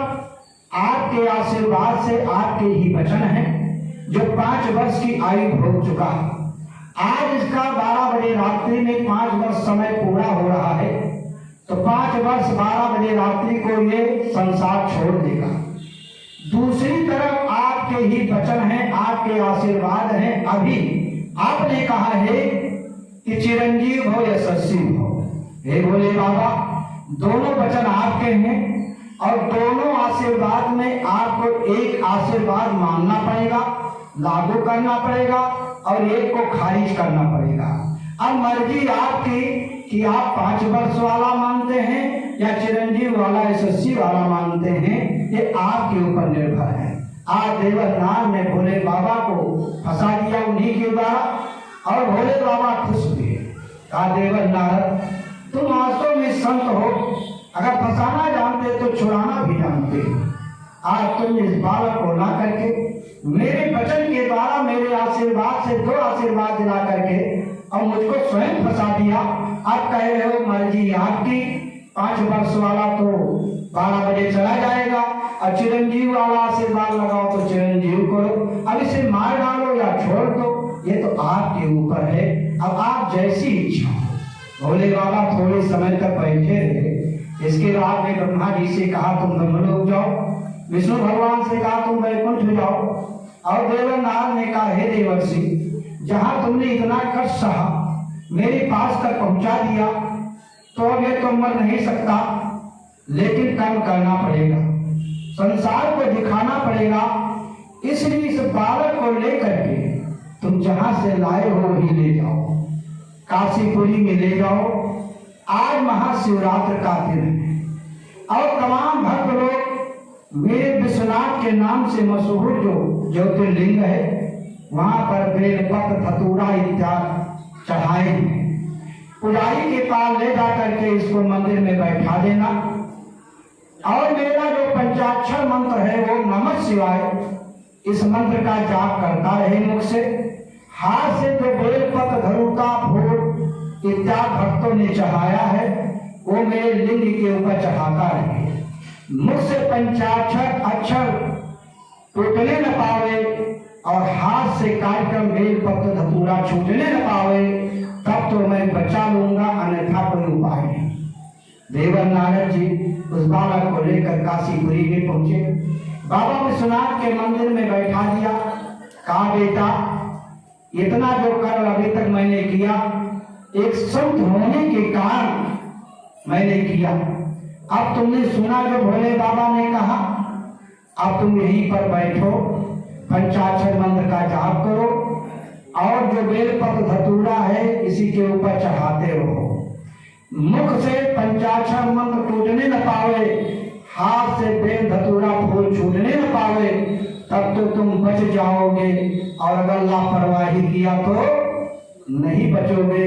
आपके आशीर्वाद से आपके ही वचन है जो 5 वर्ष की आयु भोग चुका है। आज इसका 12 बजे रात्रि में 5 वर्ष समय पूरा हो रहा है, तो 5 वर्ष 12 बजे रात्रि को ये संसार छोड़ देगा। दूसरी तरफ आपके ही वचन है, आपके आशीर्वाद हैं। अभी आपने कहा है कि चिरंजीव हो यशस्वी हो। हे भोले बाबा, दोनों वचन आपके हैं और दोनों आशीर्वाद में आपको एक आशीर्वाद मानना पड़ेगा, लागू करना पड़ेगा और एक को खारिज करना पड़ेगा। अब मर्जी आपकी कि आप 5 वर्ष वाला मानते हैं या चिरंजीव वाला यशस्वी वाला मानते हैं, ये आपके ऊपर निर्भर है। आज देवनाथ ने भोले बाबा को फंसा दिया उन्हीं के द्वारा और भोले बाबा खुश हुए। कहा, देवनाथ तुम वास्तव में संत हो, अगर फंसाना जानते तो छुड़ाना भी जानते। आज तुम इस बालक को ला करके मेरे वचन के द्वारा, मेरे आशीर्वाद से 2 आशीर्वाद दिला करके और मुझको स्वयं फंसा दिया। आप कह रहे हो मर्जी आपकी 5 वर्ष वाला तो 12 बजे चला जाएगा, और चिरंजीव वाला आशीर्वाद लगाओ तो चिरंजीव करो। अब इसे मार डालो या छोड़ दो, ये तो आपके ऊपर है, अब आप जैसी इच्छा हो। भोले बाबा थोड़े समय तक बैठे रहे। इसके बाद में ब्रह्मा जी से कहा तुम ब्रह्मलोक जाओ, विष्णु भगवान से कहा तुम वैकुंठ जाओ, और देवनाथ ने कहा हे देवर्षि, जहां तुमने इतना कष्ट सहा, मेरे पास तक पहुंचा दिया, तो अब ये तो मर नहीं सकता, लेकिन कर्म करना पड़ेगा, संसार को दिखाना पड़ेगा। इसलिए इस बालक को लेकर के तुम जहां से लाए हो वहीं ले जाओ, काशीपुरी में ले जाओ। आज महाशिवरात्रि का दिन है और तमाम भक्त लोग मेरे विश्वनाथ के नाम से मशहूर जो ज्योतिर्लिंग है वहां पर बेलपत्र धतूरा इत्यादि चढ़ाए। पुजारी के पास ले जाकर के इसको मंदिर में बैठा देना, और मेरा जो पंचाक्षर मंत्र है वो नमः शिवाय, इस मंत्र का जाप करता रहे मुख से। हाथ से जो बेलपत्र धतूरा फूल इत्यादि भक्तों ने चढ़ाया है वो मेरे लिंग के ऊपर चढ़ाता रहे। मुख से पंचाक्षर अक्षर टूटने न पावे और हाथ से कार्यक्रम बेलपत्र धतूरा छूटने न पावे, तब तो मैं बचा लूंगा, अन्यथा कोई उपाय नहीं। देवर नारद जी उस बालक को लेकर काशीपुरी में पहुंचे, बाबा विश्वनाथ के मंदिर में बैठा दिया। कहा बेटा, इतना जो कर्म अभी तक मैंने किया, एक संत होने के कारण मैंने किया। अब तुमने सुना जो भोले बाबा ने कहा, अब तुम यहीं पर बैठो, पंचाक्षर मंत्र का जाप करो, और जो बेलपत्र धतूरा है इसी के ऊपर चढ़ाते रहो। मुख से पंचाक्षर मंत्र टूटने न पावे, हाथ से बेल धतूरा फूल छूटने न पावे, तब तो तुम बच जाओगे, और अगर लापरवाही किया तो नहीं बचोगे।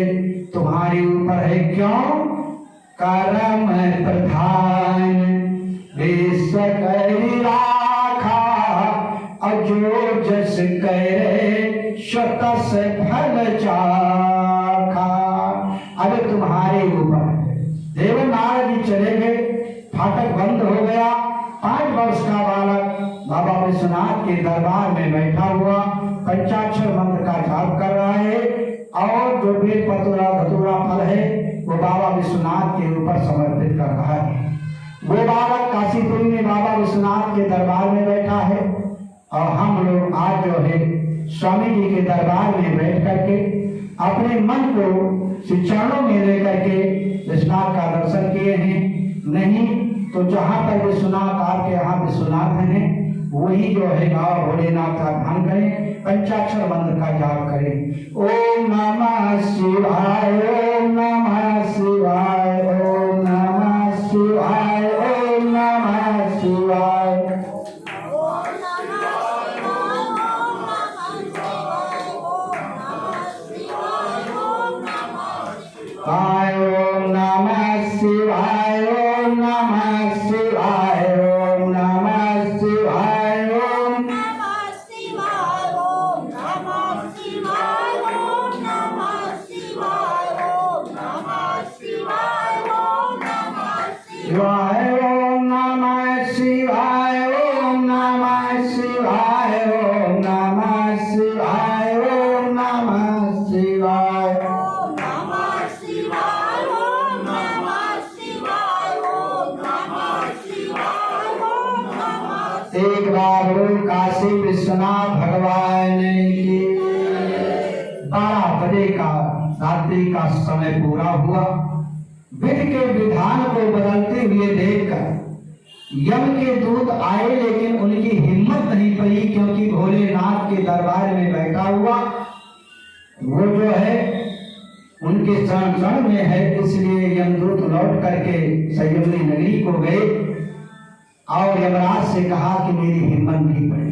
तुम्हारे ऊपर है क्यों कर्म प्रधान, विश्व करी राखा, और जो जस करे स्वतस फल चाखा। अरे तुम्हारे ऊपर है। देवनाथ जी चले गए, फाटक बंद हो गया। 5 वर्ष का बालक बाबा विश्वनाथ के दरबार में बैठा हुआ पंचाक्षर मंत्र का जाप कर रहा है, और जो बेलपत्र धतूरा फल है वो बाबा विश्वनाथ के ऊपर समर्पित कर रहा है। वो बालक काशीपुरी में बाबा विश्वनाथ के दरबार में बैठा है, और हम लोग आज जो है स्वामी जी के दरबार में बैठ करके अपने मन को श्री चरणों में लेकर के विश्वनाथ का दर्शन किए हैं। नहीं तो जहाँ पर विश्वनाथ आपके यहाँ विश्वनाथ हैं, वही जो है बाबा भोलेनाथ का ध्यान करें, पंचाक्षर मंत्र का जाप करें। ओम नमः शिवाय, ओम नमः शिवाय, ओम नमः शिवाय, ओम नमः शिवाय। ओम नमः शिवाय, ओम नमः शिवाय, ओम नमः शिवाय, ओम नमः शिवाय, ओम नमः शिवाय, ओम नमः शिवाय, ओम नमः शिवाय, ओम नमः शिवाय, ओम नमः शिवाय, ओम नमः शिवाय, ओम नमः शिवाय, ओम नमः शिवाय। एक बार काशी विश्वनाथ भगवान की 12 बजे का रात्रि का समय पूरा हुआ। विधि के विधान को बदलते हुए देखकर यम के दूत आए, लेकिन उनकी हिम्मत नहीं पड़ी, क्योंकि भोलेनाथ के दरबार में बैठा हुआ वो जो है उनके शरण में है। इसलिए यमदूत लौट करके संयमनी नगरी को गए और यमराज से कहा कि मेरी हिम्मत नहीं पड़ी।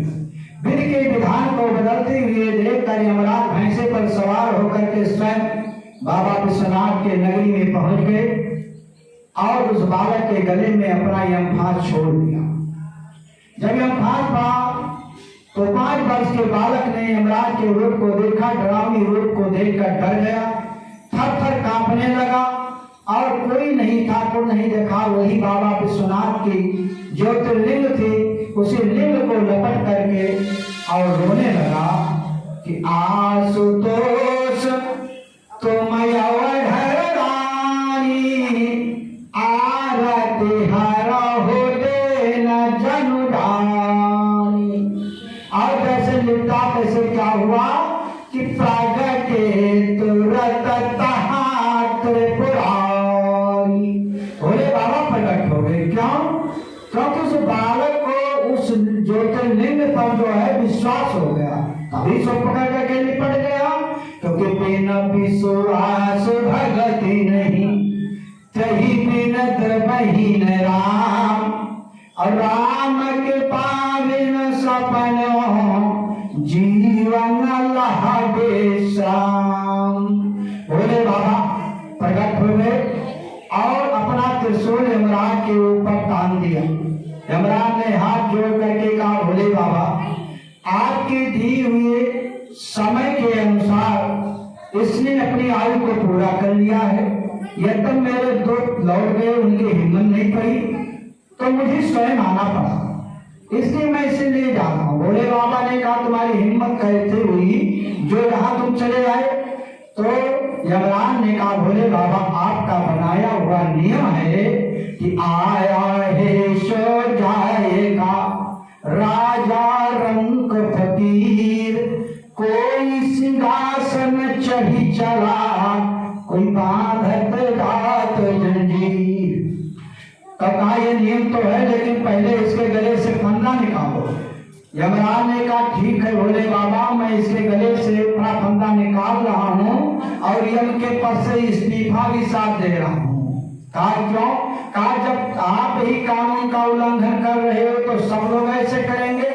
विधि के विधान को बदलते हुए देखकर यमराज भैंसे पर सवार होकर के स्वयं बाबा विश्वनाथ के नगरी में पहुंच गए, और उस बालक के गले में अपना यमफांस छोड़ दिया। जब यमफांस पड़ा तो 5 वर्ष के बालक ने यमराज के रूप को देखा, डरावनी रूप को देखकर डर गया, थर थर कांपने लगा, और कोई नहीं ठाकुर नहीं देखा, वही बाबा विश्वनाथ की ज्योतिर्लिंग थी। उसी लिंग को लपट करके और रोने लगा कि आशुतोष तुम अवधर रानी, आरती हर हो देना जनुदानी। और जैसे लिखता तैसे क्या हुआ कि प्रगटे तुरत तहाँ त्रिपुरारी। भोले बाबा प्रकट हो गए। क्यों? क्योंकि उस बालक को उस ज्योतिर्लिंग पर जो है विश्वास हो गया, तभी सब पकड़ करके निपट गया। क्योंकि बिन विश्वास भगति नहीं, तही बिनत बहिन राम। और राम के पावन सपनों जीवन लहबे श्याम। भोले बाबा प्रकट हो गए और अपना त्रिशूल यमराज के ऊपर तान दिया। यमराज ने हाथ जोड़ करके कहा, भोले बाबा आपके दिए हुए समय के अनुसार इसने अपनी आयु को पूरा कर लिया है। यह तब मेरे दो लौट गए, उनकी हिम्मत नहीं पड़ी तो मुझे स्वयं आना पड़ा, इसलिए मैं इसे ले जा रहा हूँ। भोले बाबा ने कहा, तुम्हारी हिम्मत कैसे हुई जो यहाँ तुम चले आए? तो यमराज ने कहा, भोले बाबा आपका बनाया हुआ नियम है कि आया है सो जाएगा, राजा रंग फकीर। कोई सिंहासन चढ़ी चला, कोई बांधत जात जंजीर। कहा ये नियम तो है, लेकिन पहले इसके गले से फंदा निकालो। यमराज ने कहा, ठीक है भोले बाबा, मैं इसके गले से अपना फंदा निकाल रहा हूँ और यम के पद से इस्तीफा भी साथ दे रहा हूँ। कहा क्यों? कहा जब आप ही कानून का उल्लंघन कर रहे हो तो सब लोग ऐसे करेंगे,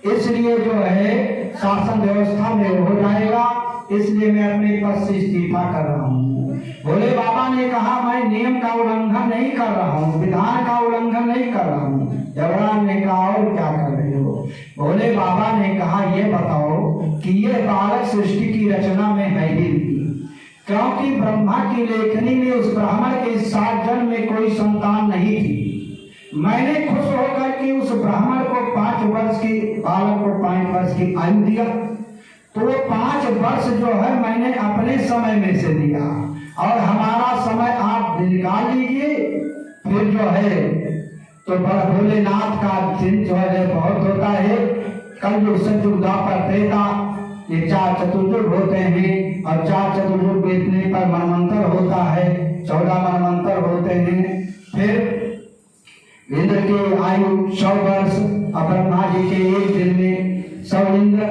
इसलिए जो है शासन व्यवस्था में हो जाएगा, इसलिए मैं अपने पद से इस्तीफा कर रहा हूँ। भोले बाबा ने कहा, मैं नियम का उल्लंघन नहीं कर रहा हूँ, विधान का उल्लंघन नहीं कर रहा हूँ। यमराज ने कहा, और क्या कर रहे हो? भोले बाबा ने कहा, ये बताओ कि ये बालक सृष्टि की रचना में है ही नहीं, क्योंकि ब्रह्मा की लेखनी में उस ब्राह्मण के 7 जन्म में कोई संतान नहीं थी। मैंने खुश होकर के उस ब्राह्मण को 5 वर्ष की बालक को 5 वर्ष की आयु दिया, तो वो 5 वर्ष जो है मैंने अपने समय में से दिया और हमारा समय आप निकाल लीजिए। फिर जो है तो भोलेनाथ का दिन जो है बहुत होता है। कल जो सतयुग द्वापर त्रेता ये 4 चतुर्युग होते हैं और 4 चतुर्युग बीतने पर मनवंतर होता है, 14 मनवंतर होते हैं। फिर इंद्र की आयु 100 वर्ष और ब्रह्मा जी के एक दिन में 100 इंद्र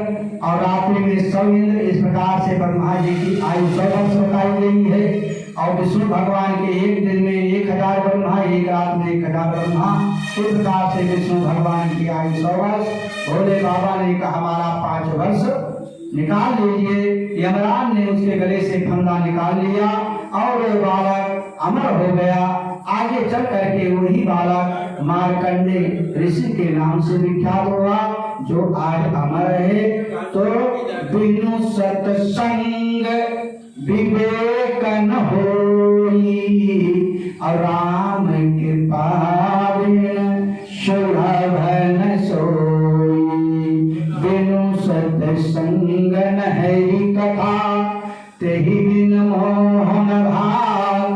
और रात्रि में 100 इंद्र। इस प्रकार से ब्रह्मा जी की आयु 100 वर्ष बताई गई है और विष्णु भगवान के एक दिन में 1000 ब्रह्मा, एक रात में 1000 ब्रह्मा। इस प्रकार से विष्णु भगवान की आयु 100 वर्ष। भोले बाबा ने कहा, हमारा 5 वर्ष निकाल लीजिए। यमराज ने उसके गले से फंदा निकाल लिया और वो बालक अमर हो गया। आगे चल करके वही बालक मार्कंडे ऋषि के नाम से विख्यात हुआ, जो आज अमर है। तो बिनु सत्संग विवेक न होई, और राम के पावन सुलभन सोई। बिनु सत्संग न हरि कथा, तेहि बिन मोहन भाव।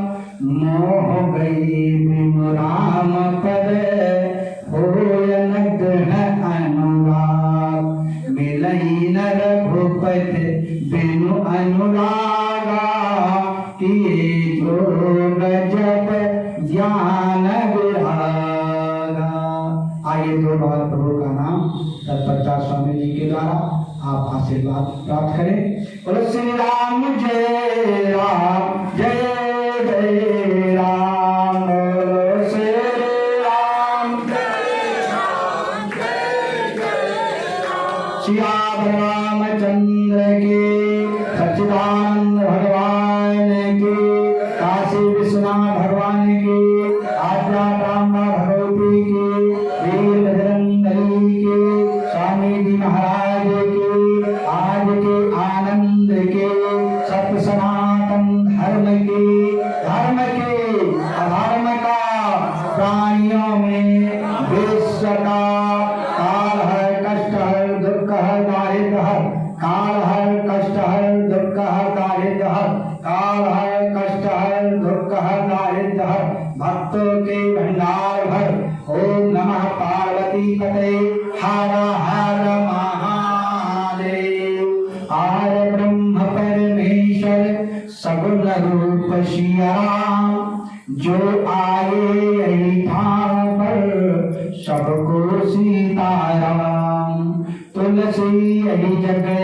मोह गई बिनु राम पद, होय न ग्रह अनुराग। मिलई न रघुपति बिनु अनुरागा, किए जोग जप ज्ञान विरागा। आइए दो बार प्रभु का नाम तत्पश्चात स्वामी जी के द्वारा आप आशीर्वाद प्राप्त करें। बोलो श्री राम जय राम, जय जय राम। बोलो श्री राम जय राम, जय जय राम। सिया रामचंद्र की, सच्चिदानंद भगवान की, काशी विश्वनाथ भगवान की, आज्ञा ब्रह्मा भगवती की, वीर बजरंग बली की, स्वामी जी महाराज की, आज के आनंद के, सत्य सनातन धर्म के दुख दारिद्र हर, भक्तों के भंडार भर। ओम नमः पार्वती पते हर हर महादेव। आर ब्रह्म परमेश्वर सगुण रूप सिया राम, जो आए यही ठाव पर सबको सीताराम। तुलसी यही जग